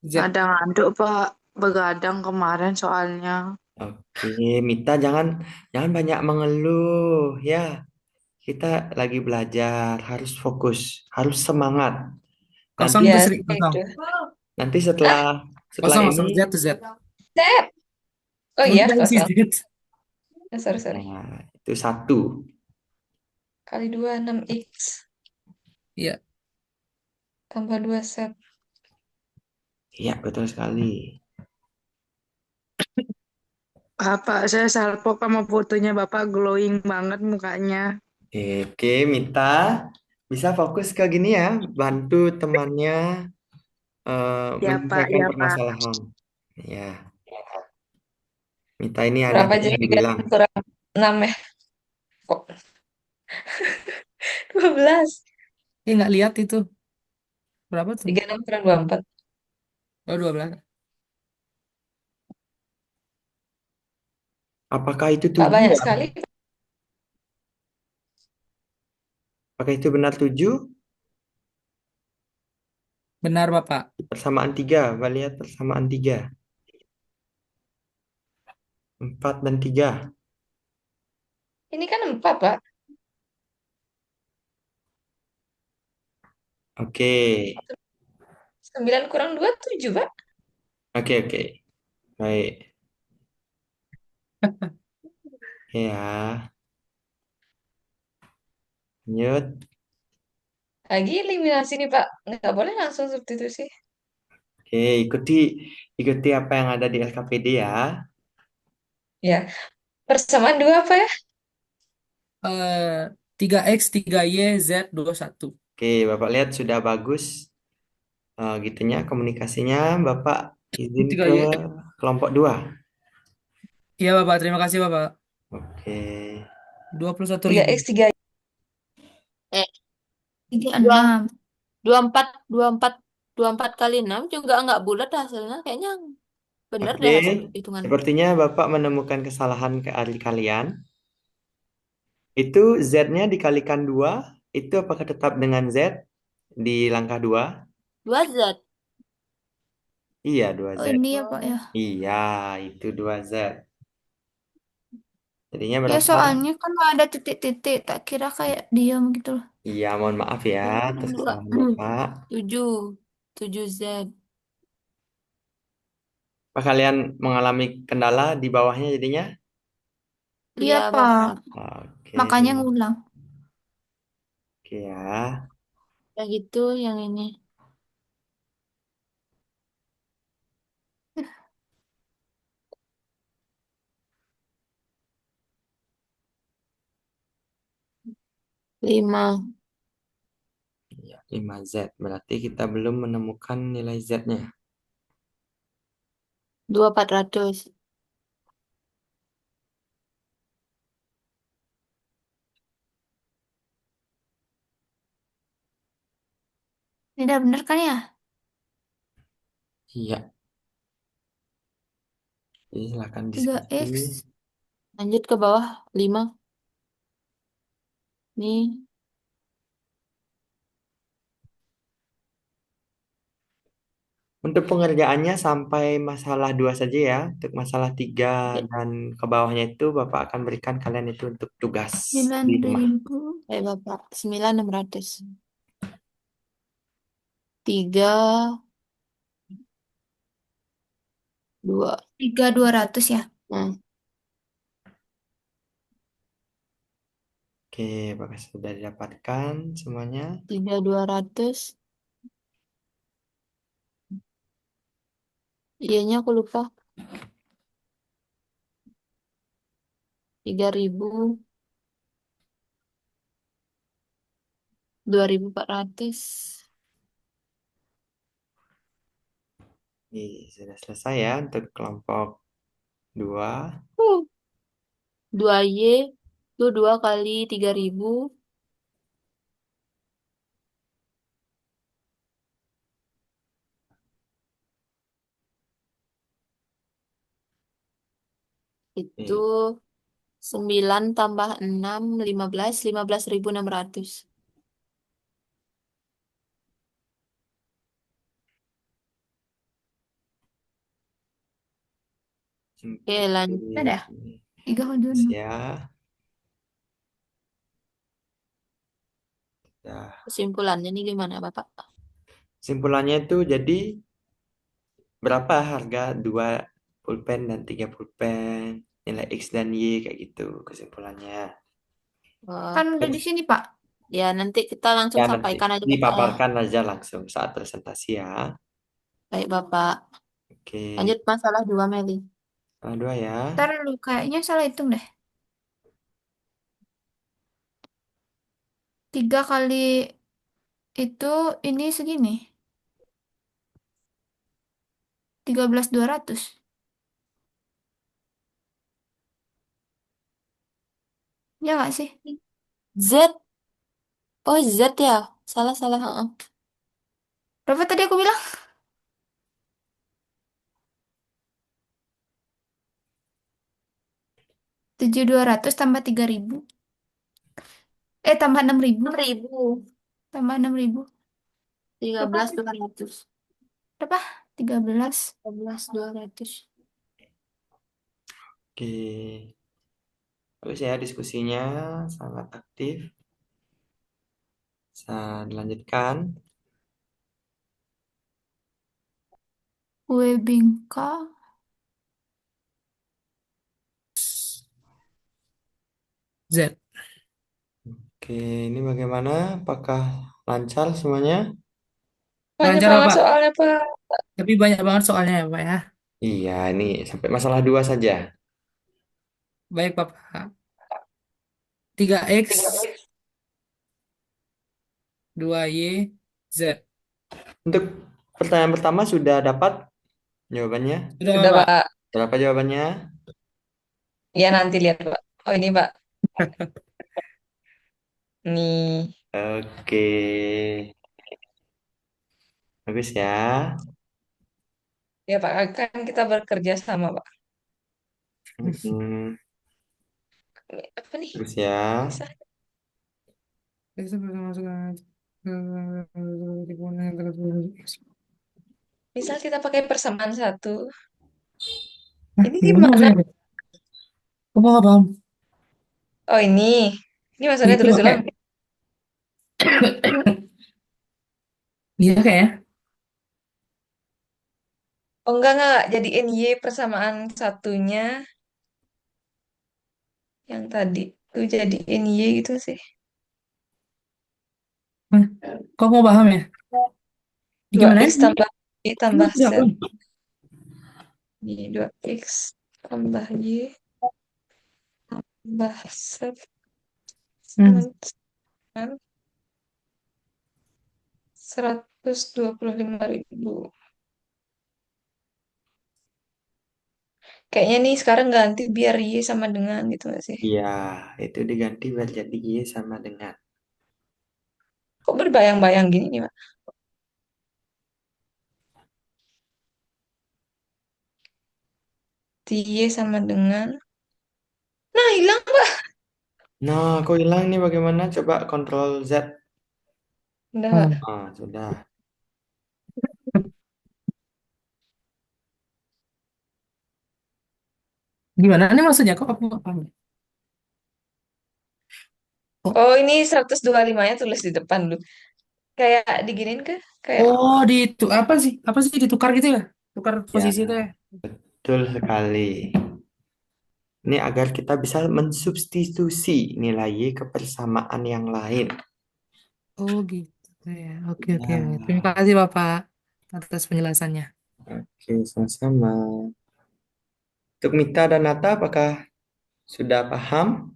Z. ada ngantuk, Pak. Begadang kemarin soalnya. Oke, Mita jangan jangan banyak mengeluh ya. Kita lagi belajar, harus fokus, harus semangat. Nanti Kosong Ya, tuh Sri, kosong. itu. nanti Hah? setelah Kosong, ini, kosong. Z tuh Z. Set. Oh iya, Udah isi kosong. Z. Sorry, sorry. nah, itu 1. Kali 2, 6X. Iya. Tambah 2 set. Iya, betul sekali. Bapak, saya salpok sama fotonya Bapak glowing banget mukanya. Oke, Mita bisa fokus ke gini ya, bantu temannya Ya, Pak. menyelesaikan Ya, Pak. permasalahan. Ya, Mita ini ada Berapa jadi yang 3 bilang. kurang 6 ya? Kok 12? Nggak lihat itu. Berapa tuh? 36 kurang 24. Oh, 12. Apakah itu Pak, 7 banyak ya? sekali. Apakah itu benar 7? Benar Bapak. Persamaan 3, lihat persamaan 3. 4 dan 3. Ini kan 4 Pak. Oke, 9 kurang 2, 7 Pak. oke. Baik. Ya, lanjut. Lagi eliminasi nih Pak. Nggak boleh langsung substitusi. Oke, ikuti apa yang ada di LKPD ya. Ya, persamaan 2 apa ya? 3X, 3Y, Z, 21. Oke, Bapak lihat sudah bagus gitunya komunikasinya. Bapak izin ke 3Y. kelompok 2. Iya Bapak, terima kasih Bapak. Oke. 3 21.000. X 3. Eh, 36. 24, 24, 24 kali 6 juga nggak bulat hasilnya. Kayaknya bener Oke, deh hasil hitungan. sepertinya Bapak menemukan kesalahan ke adik kalian. Itu Z-nya dikalikan 2, itu apakah tetap dengan Z di langkah 2? 2 Z. Iya, 2 Oh, Z. ini ya, Pak ya. Iya, itu 2 Z. Jadinya Ya, berapa? soalnya kan ada titik-titik. Tak kira kayak diam gitu loh. Iya, mohon maaf ya atas Enggak. kesalahan Bapak. 7. 7 Z. Apa kalian mengalami kendala di bawahnya jadinya? Iya, Iya Pak. Bapak. Oke, Makanya ngulang. oke ya. Ya gitu yang ini. Lima. 5Z. Berarti kita belum menemukan nilai Z-nya. 2.400. Ini udah bener kan ya? Iya. Jadi silakan 3X. diskusi. Lanjut ke bawah 5. Nih, Untuk pengerjaannya sampai masalah 2 saja ya. Untuk masalah 3 dan ke bawahnya itu Bapak akan berikan kalian itu untuk tugas di rumah. 9.000. Bapak. 9.600. 3, 2. 3.200 ya. Nah, Oke, Bapak sudah didapatkan semuanya. 3.200. Iyanya aku lupa. 3.000. 2.400. Nih, sudah selesai ya untuk kelompok 2. 2Y itu 2 kali 3.000. Itu 9 tambah 6, 15, 15.600. Oke, lanjut. Ada? 3 Terus ya. Nah, Kesimpulannya nih gimana, Bapak? kesimpulannya itu jadi berapa harga 2 pulpen dan 3 pulpen, nilai X dan Y kayak gitu kesimpulannya. Kan udah di sini, Pak. Ya, nanti kita langsung Ya nanti sampaikan aja, Bapak ya. dipaparkan aja langsung saat presentasi ya. Baik, Bapak. Oke, Lanjut masalah 2, Meli. salah 2 ya. Ntar lu kayaknya salah hitung deh. 3 kali itu ini segini. 13.200. Ya nggak sih? Z. Oh, Z ya. Salah, salah. Heeh. Berapa tadi aku bilang? 7.200 tambah 3.000. Tambah 6.000. 6.000. Tambah 6.000. 13.200. Berapa? 13. 13.200. Oke. Bagus ya diskusinya sangat aktif. Bisa dilanjutkan. Kue bingka. Z. Oke, ini bagaimana? Apakah lancar semuanya? Banyak Lancar, banget Bapak. soalnya, Pak. Tapi banyak banget soalnya ya, Pak ya. Iya, ini sampai masalah 2 saja. Baik, Bapak. 3X, 2Y, Z. Untuk pertanyaan pertama sudah dapat jawabannya? Sudah, Udah, Bapak. Pak. Berapa jawabannya? Ya, nanti lihat, Pak. Oh, ini, Pak. Nih. Oke. Bagus ya. Ya, Pak. Kan kita bekerja sama, Pak. Hmm, Ini apa nih? bagus ya. Bisa. Misal kita pakai persamaan satu. Ini Gimana gimana? maksudnya? Kamu nggak paham? Oh, ini. Ini maksudnya Itu tulis pakai. ulang. Iya kayaknya. Oh, enggak. Jadiin Y persamaan satunya. Yang tadi tuh jadiin Y gitu sih. Hah? Kok mau paham ya? Dua Gimana? x tambah Y tambah Tidak, Z. Bang. Ini 2x tambah Y tambah Z. Hmm. Sama. 125.000. Kayaknya nih sekarang ganti biar Y sama dengan gitu nggak sih? Iya, itu diganti biar jadi Y sama dengan. Kok berbayang-bayang gini nih, Pak? Y sama dengan... Nah, hilang, Pak. Nah, kok hilang nih bagaimana? Coba Ctrl Z. Udah, Hmm. Pak. Ah, sudah. Gimana nih maksudnya? Kok aku nggak paham? Oh, Oh, ini 125-nya tulis di depan dulu. Kayak diginin ke? Kayak, oh, di itu apa sih? Apa sih ditukar gitu ya? Tukar Ya, posisi itu ya? betul sekali. Ini agar kita bisa mensubstitusi nilai Y ke persamaan yang lain. Oh gitu ya. Oke oke. Terima Nah, kasih Bapak atas penjelasannya. oke, sama-sama. Untuk Mita dan Nata, apakah sudah paham?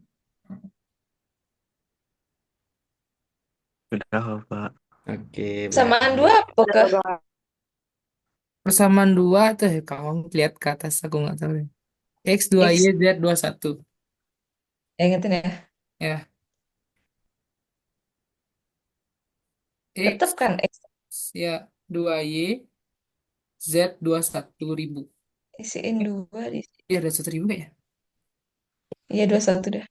Sudah, Pak. Oke, samaan baik. dua apa ke? Persamaan dua tuh kamu lihat ke atas aku nggak tahu deh. X 2 Y X. Z 21. Ingetin ya. Ya, Tetap X kan X. ya 2 Y Z 21.000. Isiin dua di... Ya ada 1.000 nggak ya? Iya, 21 dah.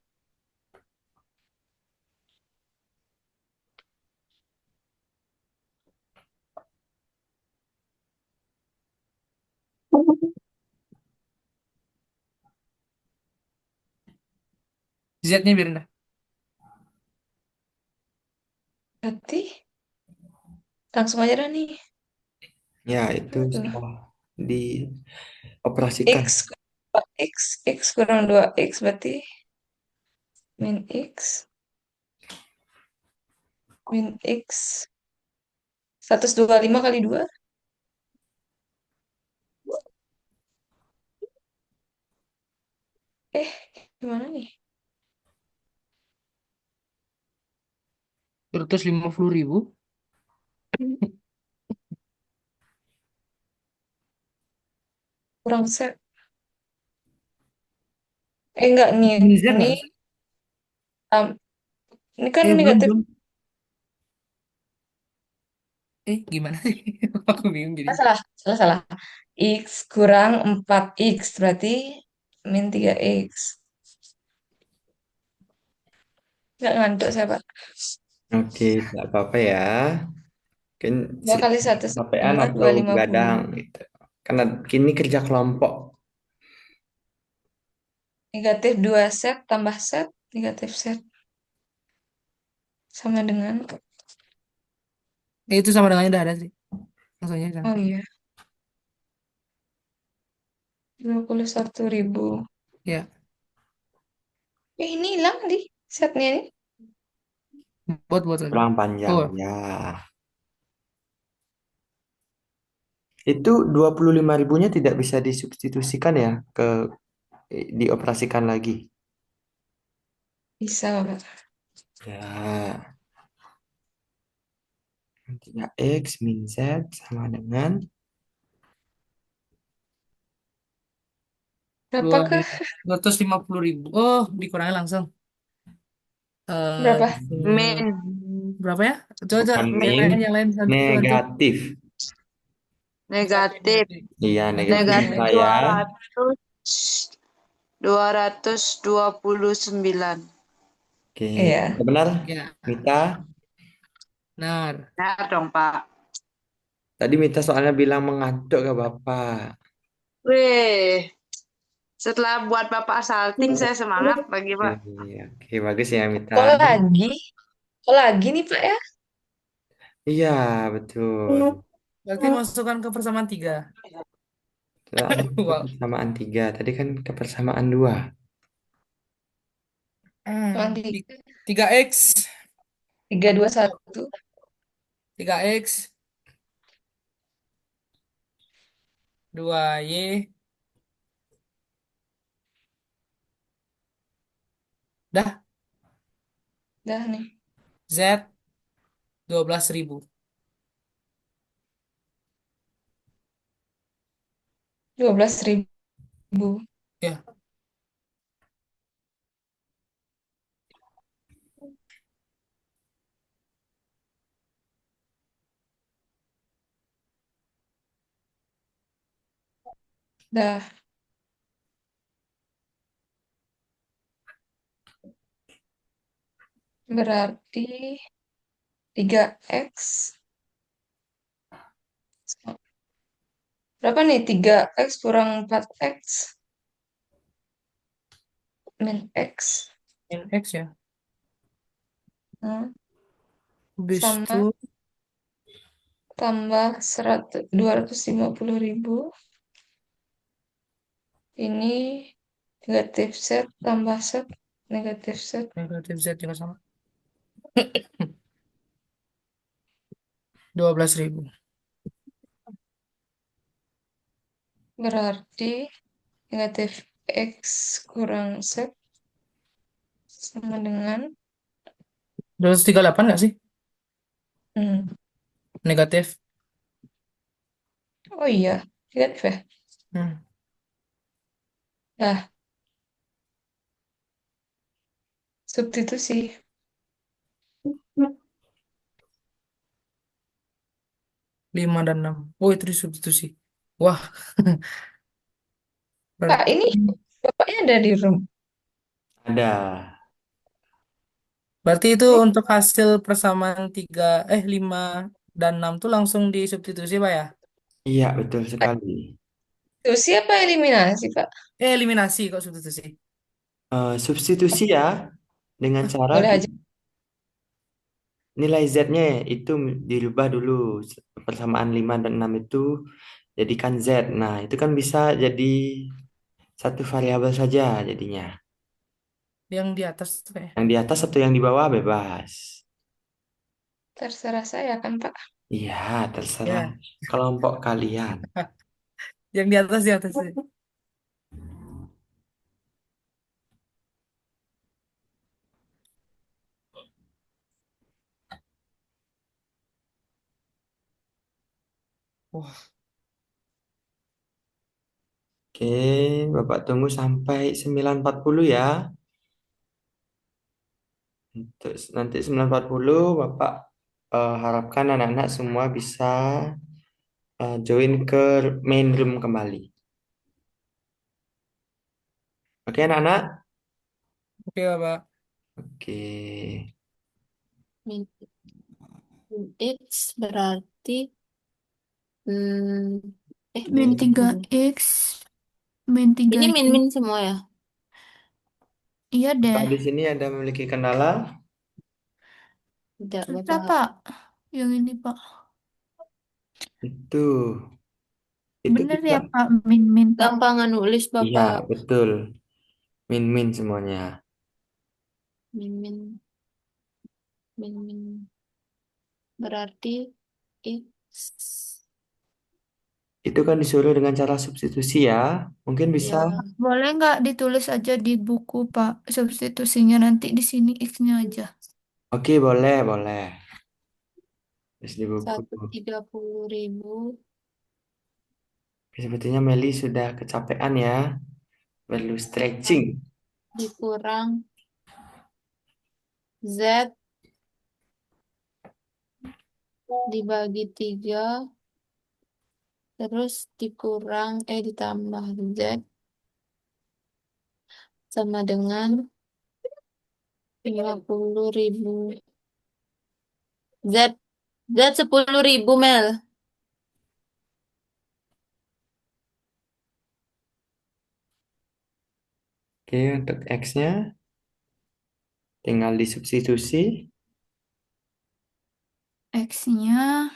Z-nya biar rendah. Berarti langsung aja dah nih. Ya, itu Tuh. sudah dioperasikan. X kurang 2X berarti min X 125 kali 2. Eh, gimana nih? 150.000. Kurang set. Enggak nih. Min Z Ini nggak sih? um, ini kan Belum negatif. belum. Gimana sih? Aku bingung jadi. Salah, salah, salah. X kurang 4X berarti min 3X. Nggak ngantuk saya, Pak. Oke, tidak apa-apa ya. Kan 2 kali kecapean 1,5, atau 250. begadang gitu. Karena kini kerja kelompok. Negatif 2 set tambah set. Negatif set. Sama dengan... Itu sama dengannya udah ada sih. Maksudnya kan. Oh iya. 21.000. Ya, Ini hilang di setnya ini. buat lagi. Kurang panjang Oh, ya. Itu 25.000-nya tidak bisa disubstitusikan ya ke dioperasikan lagi. Bisa, Pak. Ya, 3X min Z sama dengan Berapa dua ke? 250.000. Oh, dikurangi langsung. Berapa? Min, Eh, berapa ya? Coba, coba. bukan min, min, Yang lain bantu. negatif. negatif, Iya, negatif negatif saya. 229. Oke, Iya. benar, Ya, Mita. benar. Benar dong, Pak. Tadi Mita soalnya bilang mengantuk ke Bapak. Wih, setelah buat Bapak salting, saya semangat lagi, Pak. Oke, bagus ya Mita. Kok lagi? Kok lagi nih, Pak ya? Iya, betul. Berarti masukkan ke persamaan 3. Kita ke Wow. persamaan 3. Tadi kan ke persamaan 2. Nanti 3X. 321. 3X. 2Y. Dah. Dah nih. Z 12.000. 12.000. Ya, Dah, berarti 3x. Berapa nih? 3x kurang 4x min x. min X ya. Hmm, Habis itu sama tambah 250.000. Ini negatif set tambah set negatif set. negatif Z juga sama. 12.000. Berarti negatif x kurang set sama dengan 238 nggak sih? hmm, Negatif. oh iya, negatif ya. Hmm. Nah, substitusi. 5 dan 6. Oh, itu disubstitusi. Wah, Kak, berarti ini bapaknya ada di room. Ada. berarti itu Ini untuk hasil persamaan 5 dan 6 tuh langsung disubstitusi, Pak ya? Iya, betul sekali. substitusi apa eliminasi, Pak? Eliminasi kok substitusi. Substitusi ya, dengan cara Boleh aja. nilai Z-nya itu dirubah dulu. Persamaan 5 dan 6 itu jadikan Z. Nah, itu kan bisa jadi satu variabel saja jadinya. Yang di atas tuh kayak. Yang di atas atau yang di bawah bebas. Terserah saya kan, Pak. Iya, terserah Ya, kelompok kalian. yang di atas di atas. Wah, Oke, Bapak tunggu sampai 9.40 ya. Untuk nanti 9.40 Bapak harapkan anak-anak semua bisa join ke main room kembali. Oke, anak-anak? oke, Pak. Oke. Min, min X berarti hmm, Min min 3x, min ini 3x. min semua ya? Iya Bapak deh. di sini ada memiliki kendala? Tidak, Ada, Bapak. Pak. Yang ini, Pak. Itu. Itu Bener kita. ya, Pak. Min-min, Pak. Gampangan nulis, Iya, Bapak. betul. Min-min semuanya. Min, min, min, min. Berarti X. Itu kan disuruh dengan cara substitusi ya. Mungkin bisa. Ya, Boleh nggak ditulis aja di buku, Pak? Substitusinya nanti di sini X-nya aja. Oke, boleh, boleh. Terus di buku. 130.000 Sepertinya Meli sudah kecapean ya. Perlu stretching. dikurang Z dibagi 3 terus dikurang ditambah Z sama dengan 50.000 Z Z 10.000 Mel. Oke, untuk X-nya tinggal disubstitusi. X-nya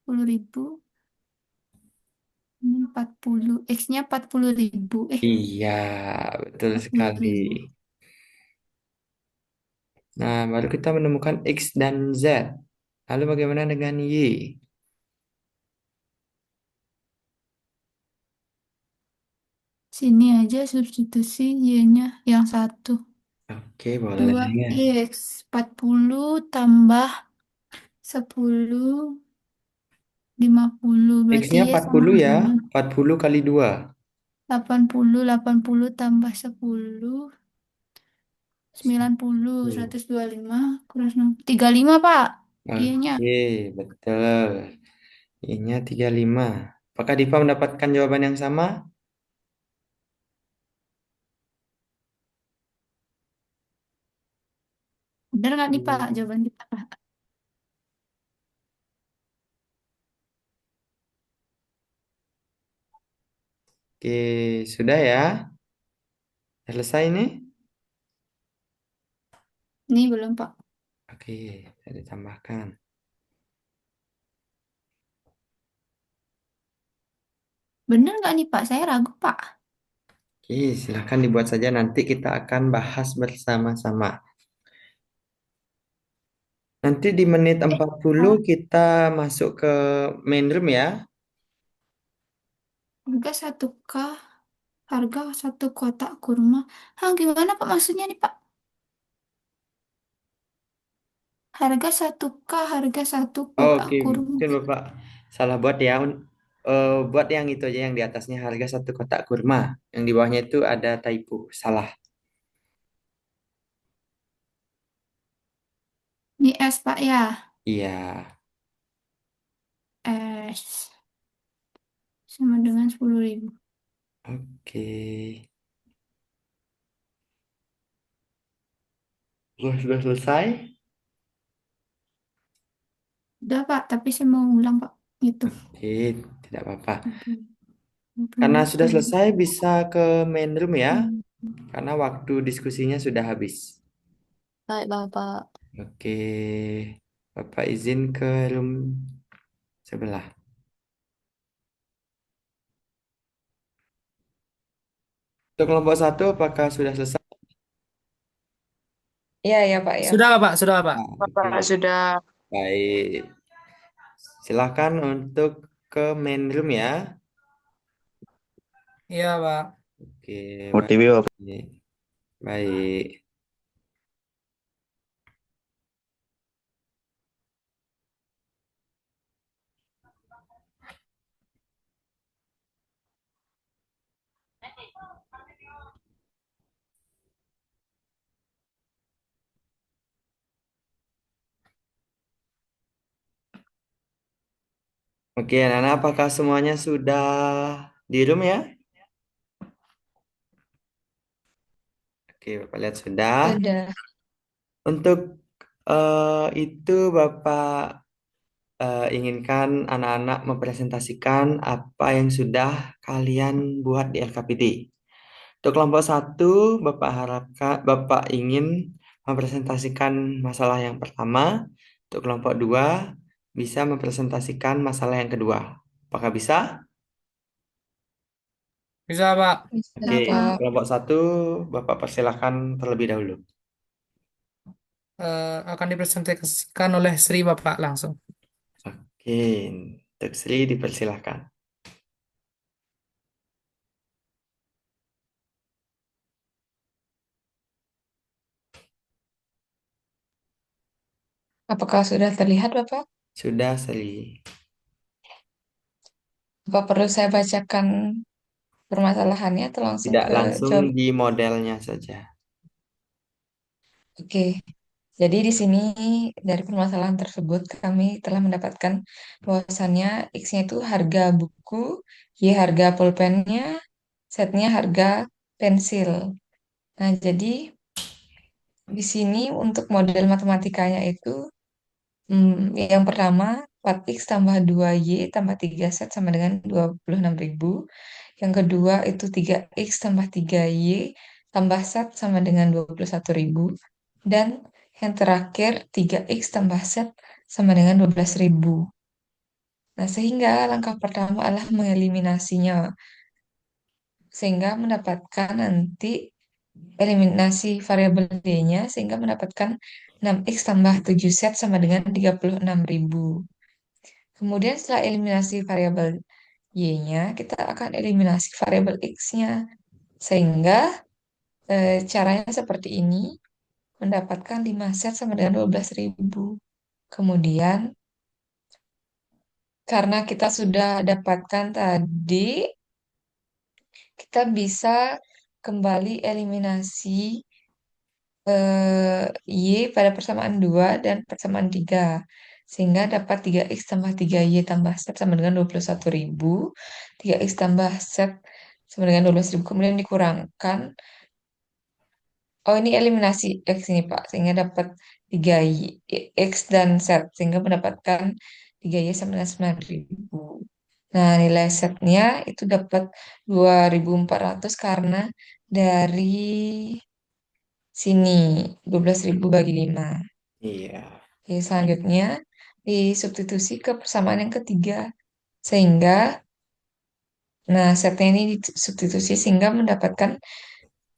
10.000. Ini 40. X-nya 40.000. Iya, betul sekali. 40.000. Nah, baru kita menemukan X dan Z. Lalu bagaimana dengan Y? Sini aja substitusi Y-nya yang satu. Oke, boleh. 2X 40 tambah 10 50. Berarti X-nya Y sama 40 ya. dengan 40 kali 2. 80. 80 tambah 10. 90. Tuh. 125 kurang 35, Pak. Iya-nya. Oke, betul. Ini 35. Apakah Diva mendapatkan jawaban yang sama? Benar nggak nih, Pak, Hmm. jawaban kita? Oke, sudah ya? Selesai nih? Ini belum, Pak. Oke, saya ditambahkan. Benar nggak nih, Pak? Saya ragu, Pak. Oke, silahkan dibuat saja. Nanti kita akan bahas bersama-sama. Nanti di menit 40 Pak, kita masuk ke main room ya. harga 1K, harga satu kotak kurma. Hah, gimana, Pak, maksudnya nih, Pak? Harga 1K, harga satu Oh, kotak oke, kurma. mungkin Bapak salah buat ya. Buat yang itu aja yang di atasnya harga satu kotak kurma. Yang di bawahnya itu ada typo. Salah. Ini es, Pak, ya. Iya. Es. Sama dengan 10.000. Oke. Sudah selesai? Udah, Pak, tapi saya mau ulang, Pak. Gitu. Oke, tidak apa-apa. 20, Karena sudah 10. selesai, bisa ke main room ya. Karena waktu diskusinya sudah habis. Baik, Bapak. Oke, Bapak izin ke room sebelah. Untuk kelompok satu, apakah sudah selesai? Iya, ya Pak ya. Sudah, Pak. Sudah, Pak. Nah, oke, Bapak sudah. baik. Silakan untuk ke main room ya. Iya, Pak. Oke, OTW Bapak. baik. Baik. Oke, Nana, apakah semuanya sudah di room ya? Oke, Bapak lihat sudah. Sudah. Untuk itu Bapak inginkan anak-anak mempresentasikan apa yang sudah kalian buat di LKPD. Untuk kelompok satu, Bapak harapkan Bapak ingin mempresentasikan masalah yang pertama. Untuk kelompok dua, bisa mempresentasikan masalah yang kedua. Apakah bisa? Bisa, Pak. Bisa, Oke, Pak. kelompok satu, Bapak persilahkan terlebih dahulu. Akan dipresentasikan oleh Sri, Bapak, langsung. Oke, untuk Sri dipersilahkan. Apakah sudah terlihat, Bapak? Sudah, Sri. Apa perlu saya bacakan permasalahannya atau langsung Tidak ke langsung job? di modelnya saja. Oke. Jadi di sini dari permasalahan tersebut kami telah mendapatkan bahwasannya X-nya itu harga buku, Y harga pulpennya, Z-nya harga pensil. Nah, jadi di sini untuk model matematikanya itu yang pertama 4X tambah 2Y tambah 3Z sama dengan 26.000. Yang kedua itu 3X tambah 3Y tambah Z sama dengan 21.000. Dan yang terakhir 3X tambah Z sama dengan 12.000. Nah, sehingga langkah pertama adalah mengeliminasinya. Sehingga mendapatkan nanti eliminasi variabel D-nya sehingga mendapatkan 6X tambah 7Z sama dengan 36.000. Kemudian setelah eliminasi variabel Y-nya, kita akan eliminasi variabel X-nya. Sehingga caranya seperti ini, mendapatkan 5 set sama dengan 12.000. Kemudian karena kita sudah dapatkan tadi, kita bisa kembali eliminasi Y pada persamaan 2 dan persamaan 3. Sehingga dapat 3X tambah 3Y tambah Z sama dengan 21.000. 3X tambah Z sama dengan 12.000. Kemudian dikurangkan. Oh, ini eliminasi X ini, Pak. Sehingga dapat 3Y, X dan Z. Sehingga mendapatkan 3Y sama dengan 9.000. Nah, nilai Z-nya itu dapat 2.400 karena dari sini 12.000 bagi 5. Iya. Oke, selanjutnya disubstitusi ke persamaan yang ketiga. Sehingga, nah setnya ini disubstitusi sehingga mendapatkan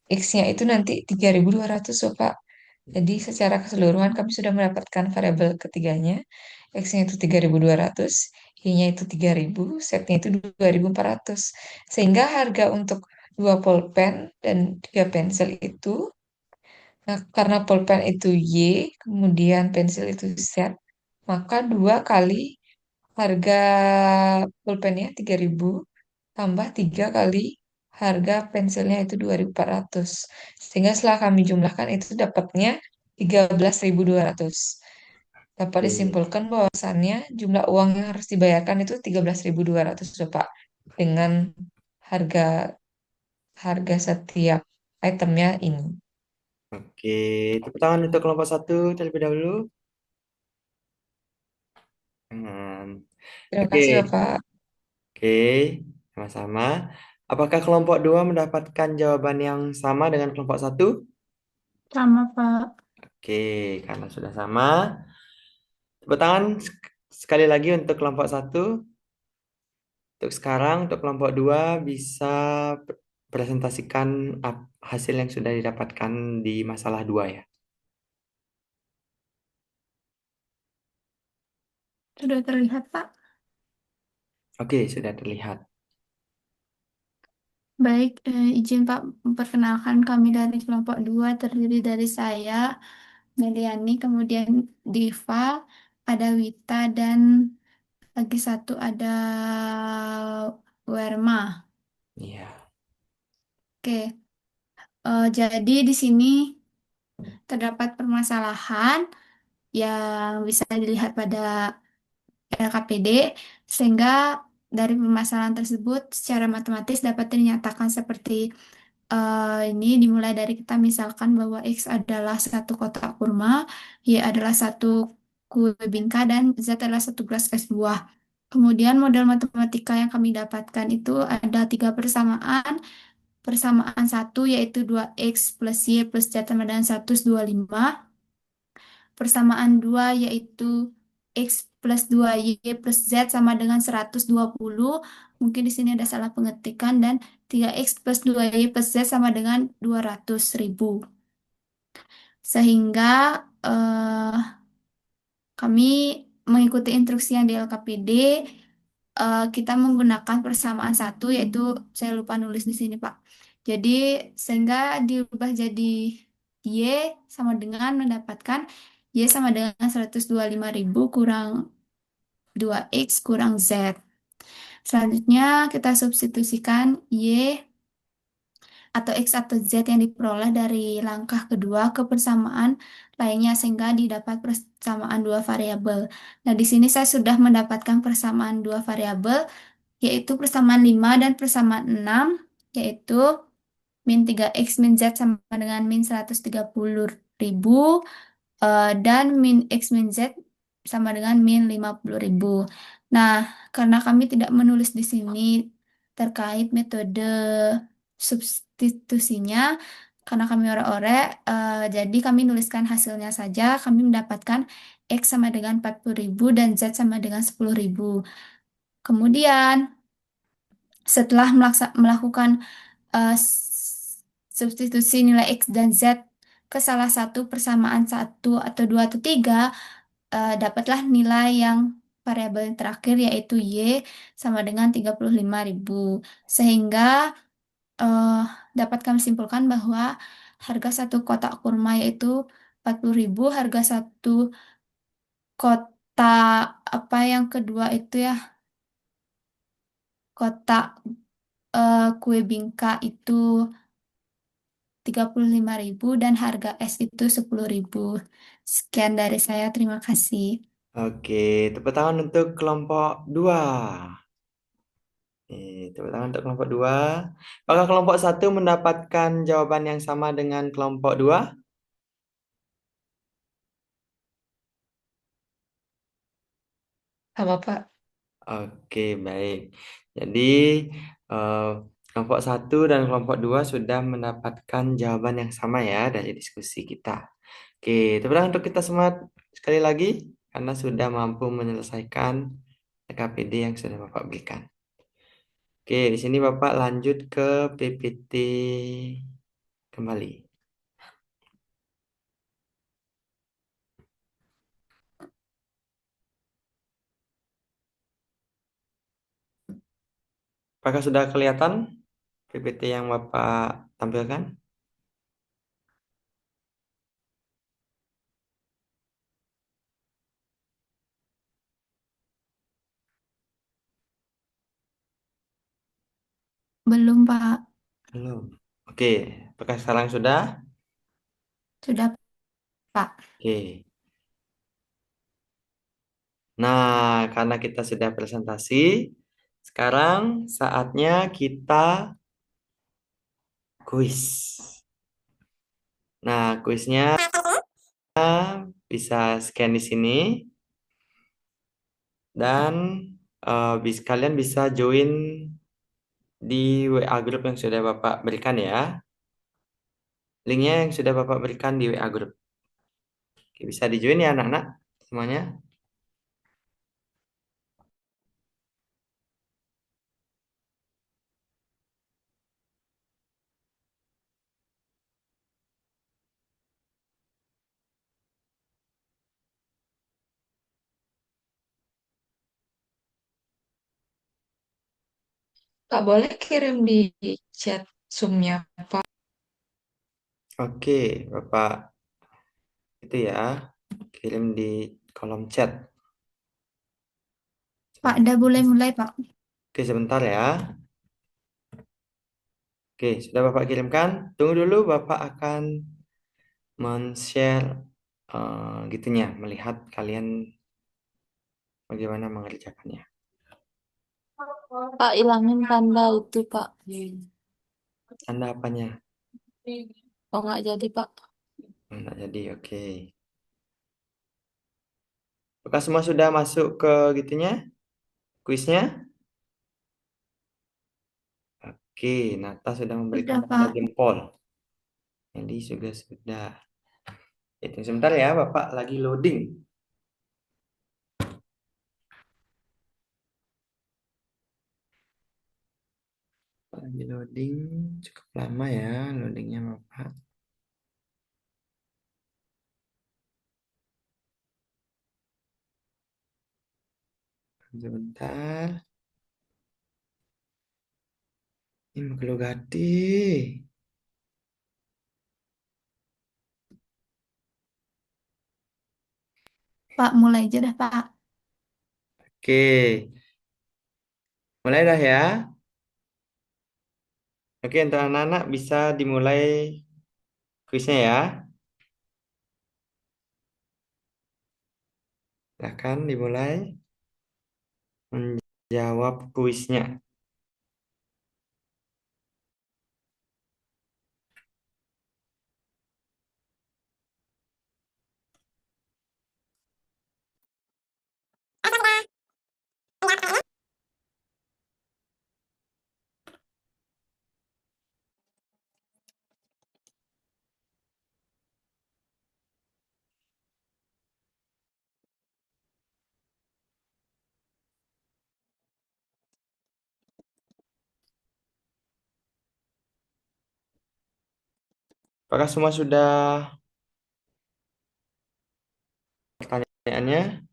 X-nya itu nanti 3.200 so, Pak. Jadi secara keseluruhan kami sudah mendapatkan variabel ketiganya. X-nya itu 3.200, Y-nya itu 3.000, Z-nya itu 2.400. Sehingga harga untuk dua pulpen dan tiga pensil itu, nah karena pulpen itu Y, kemudian pensil itu Z, maka dua kali harga pulpennya 3.000 tambah 3 kali harga pensilnya itu 2.400. Sehingga setelah kami jumlahkan itu dapatnya 13.200. Dapat Oke. disimpulkan bahwasannya jumlah uang yang harus dibayarkan itu 13.200 Pak. Dengan harga harga setiap itemnya ini. Oke. Tepuk tangan untuk kelompok satu terlebih dahulu. Hmm. Terima Oke. kasih Bapak. Oke. Sama-sama. Apakah kelompok dua mendapatkan jawaban yang sama dengan kelompok satu? Sama, Pak. Oke. Karena sudah sama. Tepuk tangan sekali lagi untuk kelompok satu. Untuk sekarang, untuk kelompok dua bisa presentasikan hasil yang sudah didapatkan di masalah dua ya. Sudah terlihat, Pak. Oke, sudah terlihat. Baik, izin Pak memperkenalkan kami dari kelompok 2 terdiri dari saya, Meliani, kemudian Diva, ada Wita, dan lagi satu ada Werma. Iya. Oke, jadi di sini terdapat permasalahan yang bisa dilihat pada LKPD, sehingga dari permasalahan tersebut secara matematis dapat dinyatakan seperti ini dimulai dari kita misalkan bahwa X adalah satu kotak kurma, Y adalah satu kue bingka, dan Z adalah satu gelas es buah. Kemudian model matematika yang kami dapatkan itu ada tiga persamaan. Persamaan satu yaitu 2X plus Y plus Z sama dengan 125. Persamaan dua yaitu X plus 2Y plus Z sama dengan 120. Mungkin di sini ada salah pengetikan. Dan 3X plus 2Y plus Z sama dengan 200.000. Sehingga kami mengikuti instruksi yang di LKPD, kita menggunakan persamaan satu, yaitu saya lupa nulis di sini, Pak. Jadi sehingga diubah jadi Y sama dengan mendapatkan Y sama dengan 125.000 kurang 2X kurang Z. Selanjutnya kita substitusikan Y atau X atau Z yang diperoleh dari langkah kedua ke persamaan lainnya sehingga didapat persamaan dua variabel. Nah, di sini saya sudah mendapatkan persamaan dua variabel yaitu persamaan 5 dan persamaan 6, yaitu min 3X min Z sama dengan min 130.000, dan min X min Z sama dengan min 50.000. Nah, karena kami tidak menulis di sini terkait metode substitusinya, karena kami orek-orek, jadi kami nuliskan hasilnya saja. Kami mendapatkan X sama dengan 40.000 dan Z sama dengan 10.000. Kemudian, setelah melakukan substitusi nilai X dan Z ke salah satu persamaan satu atau dua atau tiga, dapatlah nilai yang variabel yang terakhir yaitu Y sama dengan 35.000. Sehingga eh, dapat kami simpulkan bahwa harga satu kotak kurma yaitu 40.000, harga satu kotak apa yang kedua itu ya, kotak kue bingka itu 35.000 dan harga es itu 10.000. Sekian dari saya, terima kasih. Oke, tepuk tangan untuk kelompok 2. Tepuk tangan untuk kelompok 2. Apakah kelompok 1 mendapatkan jawaban yang sama dengan kelompok 2? Apa, Pak? Oke, baik. Jadi, eh, kelompok 1 dan kelompok 2 sudah mendapatkan jawaban yang sama ya dari diskusi kita. Oke, tepuk tangan untuk kita semua sekali lagi karena sudah mampu menyelesaikan PKPD yang sudah Bapak berikan. Oke, di sini Bapak lanjut ke PPT kembali. Apakah sudah kelihatan PPT yang Bapak tampilkan? Belum, Pak. Belum. Oke, apakah sekarang sudah? Sudah, Pak. Oke. Nah, karena kita sudah presentasi, sekarang saatnya kita kuis. Nah, kuisnya bisa scan di sini dan kalian bisa join di WA grup yang sudah Bapak berikan ya. Linknya yang sudah Bapak berikan di WA grup. Oke, bisa di join ya anak-anak semuanya. Pak, boleh kirim di chat Zoom-nya, Pak? Oke, Bapak itu ya kirim di kolom chat. Pak, udah boleh mulai, Pak. Oke, sebentar ya. Oke, sudah Bapak kirimkan. Tunggu dulu, Bapak akan men-share gitunya, melihat kalian bagaimana mengerjakannya. Pak, ilangin tanda itu, Pak. Anda apanya? Oh, nggak jadi, Pak. Nggak jadi, oke. Apakah semua sudah masuk ke gitunya, kuisnya? Oke, Nata sudah memberikan Sudah, tanda Pak. jempol. Jadi juga sudah. Itu sebentar ya, Bapak lagi loading. Lagi loading, cukup lama ya loadingnya Bapak. Sebentar. Ini mau gati. Pak, mulai aja dah, Pak. Oke, mulai dah ya. Oke, untuk anak-anak bisa dimulai kuisnya ya. Silahkan dimulai menjawab kuisnya. Apakah semua sudah pertanyaannya?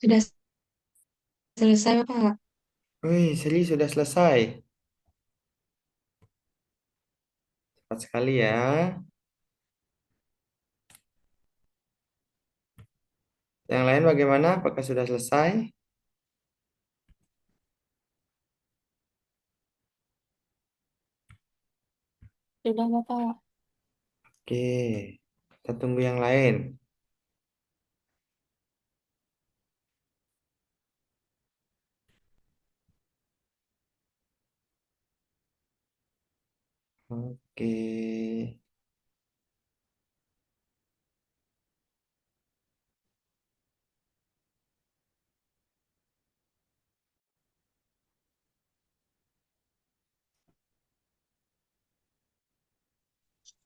Sudah selesai, Pak. Wih, Sri sudah selesai. Cepat sekali ya. Yang lain bagaimana? Apakah sudah selesai? Sudah Bapak. Oke, kita tunggu yang lain. Oke.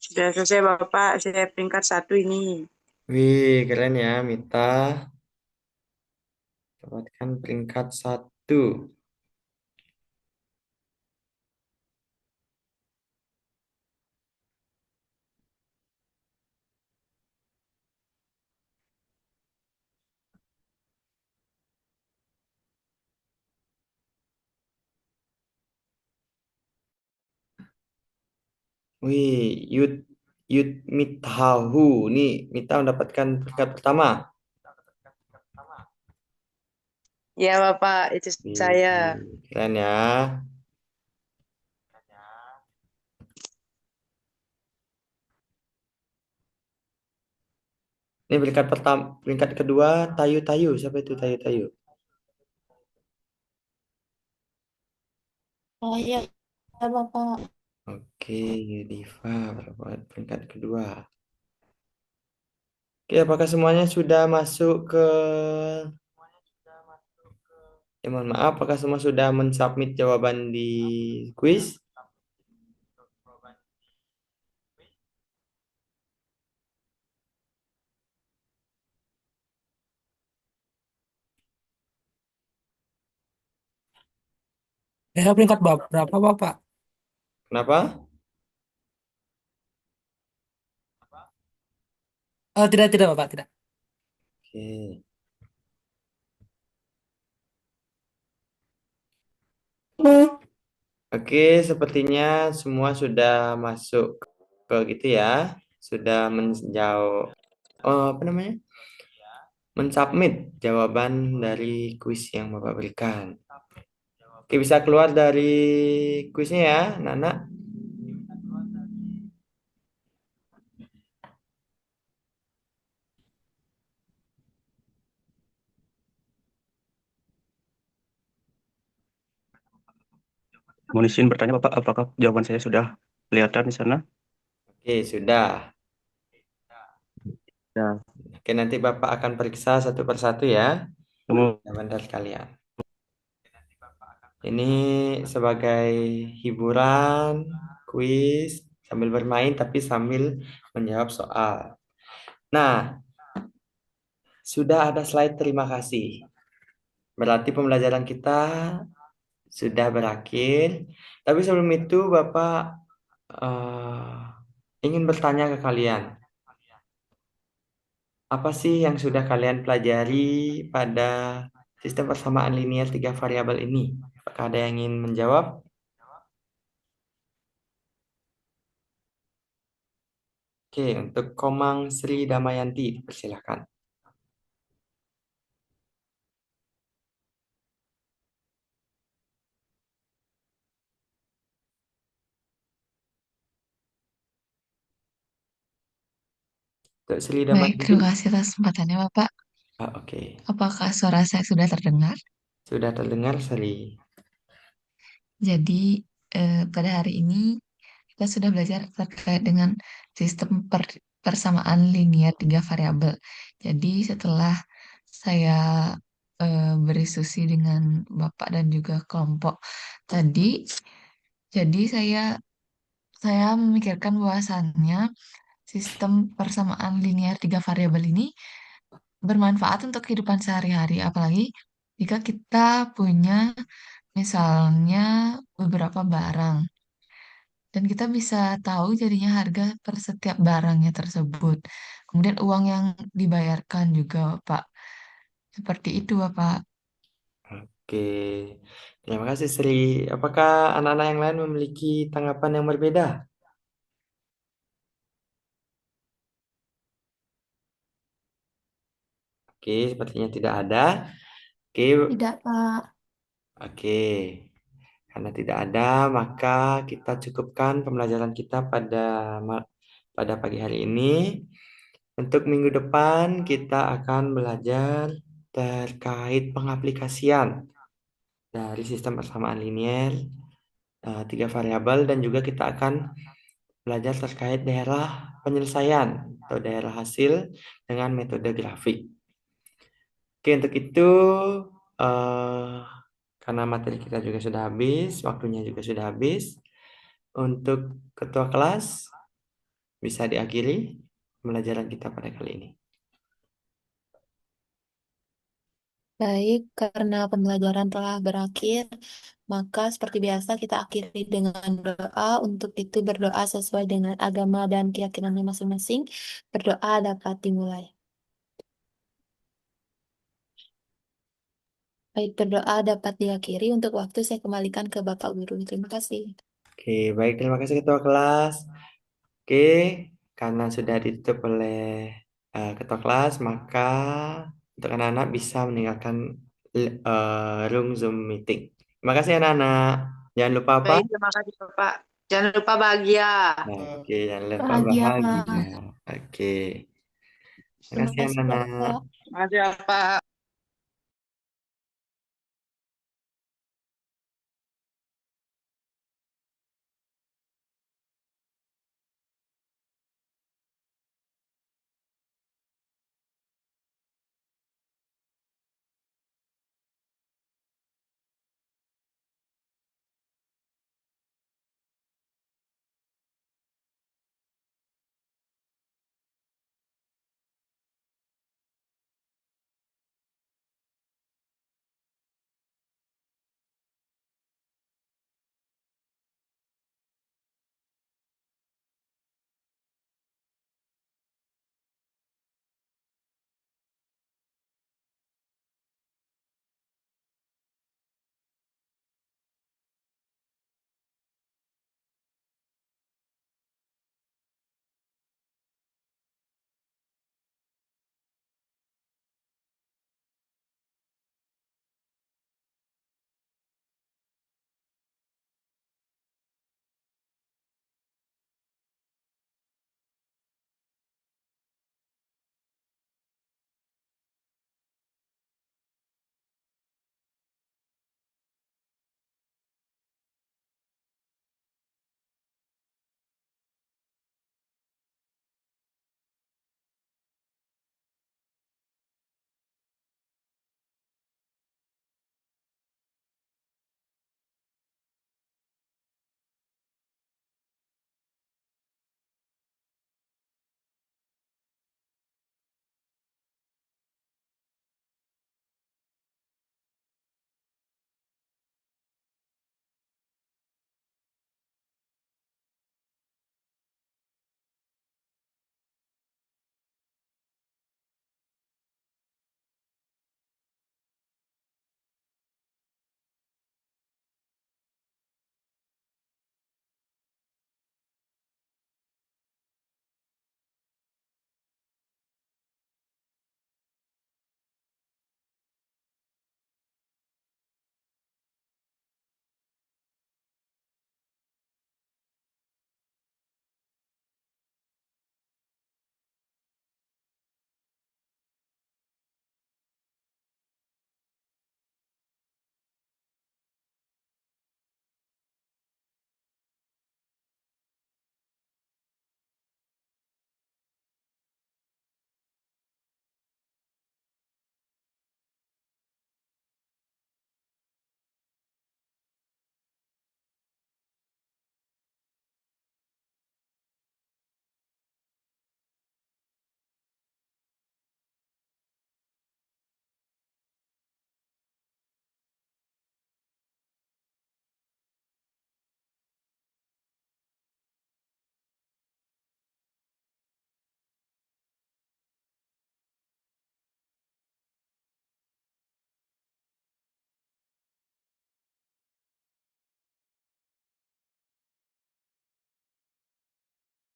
Sudah selesai Bapak, saya peringkat 1 ini. Wih, keren ya, Mita. Dapatkan peringkat 1. Wih, Yud Yud Mitahu nih, Mita mendapatkan peringkat pertama. Ya Bapak, itu Wih, saya. keren ya. Ini peringkat pertama, peringkat kedua Tayu Tayu. Siapa itu Tayu Tayu? Oh iya, ya Bapak. Oke, Diva berapa peringkat kedua. Oke, apakah semuanya sudah masuk ke mohon maaf, apakah semua sudah mensubmit jawaban di quiz? Saya peringkat berapa Bapak? Kenapa? Tidak, tidak Bapak, tidak. Oke. Oke, sepertinya semua sudah masuk ke gitu ya. Sudah menjawab apa namanya? Mensubmit jawaban dari kuis yang Bapak berikan. Oke, bisa keluar dari kuisnya ya, Nana. Mohon izin bertanya Bapak, apakah jawaban saya sudah kelihatan di sana? Oke, sudah. Ya. Oke, nanti Bapak akan periksa satu persatu ya, Kamu jawaban dari kalian. Ini sebagai hiburan, kuis, sambil bermain tapi sambil menjawab soal. Nah, sudah ada slide terima kasih. Berarti pembelajaran kita sudah berakhir. Tapi sebelum itu Bapak ingin bertanya ke kalian. Apa sih yang sudah kalian pelajari pada sistem persamaan linear tiga variabel ini? Apakah ada yang ingin menjawab? Oke, untuk Komang Sri Damayanti, persilahkan. Untuk Sri Baik, Damayanti. terima kasih atas kesempatannya, Bapak. Oke, Apakah suara saya sudah terdengar? sudah terdengar Sri. Jadi, pada hari ini kita sudah belajar terkait dengan sistem persamaan linear tiga variabel. Jadi, setelah saya berdiskusi dengan Bapak dan juga kelompok tadi, jadi saya memikirkan bahwasannya sistem persamaan linear tiga variabel ini bermanfaat untuk kehidupan sehari-hari, apalagi jika kita punya misalnya beberapa barang dan kita bisa tahu jadinya harga per setiap barangnya tersebut. Kemudian uang yang dibayarkan juga, Pak. Seperti itu, Bapak. Oke, terima kasih Sri. Apakah anak-anak yang lain memiliki tanggapan yang berbeda? Oke, sepertinya tidak ada. Oke, Tidak, Pak. oke. Karena tidak ada, maka kita cukupkan pembelajaran kita pada pagi hari ini. Untuk minggu depan, kita akan belajar terkait pengaplikasian dari sistem persamaan linier, tiga variabel, dan juga kita akan belajar terkait daerah penyelesaian atau daerah hasil dengan metode grafik. Oke, untuk itu, eh, karena materi kita juga sudah habis, waktunya juga sudah habis, untuk ketua kelas bisa diakhiri pembelajaran kita pada kali ini. Baik, karena pembelajaran telah berakhir, maka seperti biasa kita akhiri dengan doa. Untuk itu berdoa sesuai dengan agama dan keyakinannya masing-masing. Berdoa dapat dimulai. Baik, berdoa dapat diakhiri. Untuk waktu saya kembalikan ke Bapak Guru. Terima kasih. Oke, baik, terima kasih ketua kelas. Oke, karena sudah ditutup oleh ketua kelas, maka untuk anak-anak bisa meninggalkan room Zoom meeting. Terima kasih anak-anak. Jangan lupa apa? Baik, terima kasih Bapak. Jangan lupa bahagia. Nah, oke, jangan lupa Bahagia, bahagia. Pak. Oke. Terima Terima kasih kasih, anak-anak. Bapak. Terima kasih Bapak.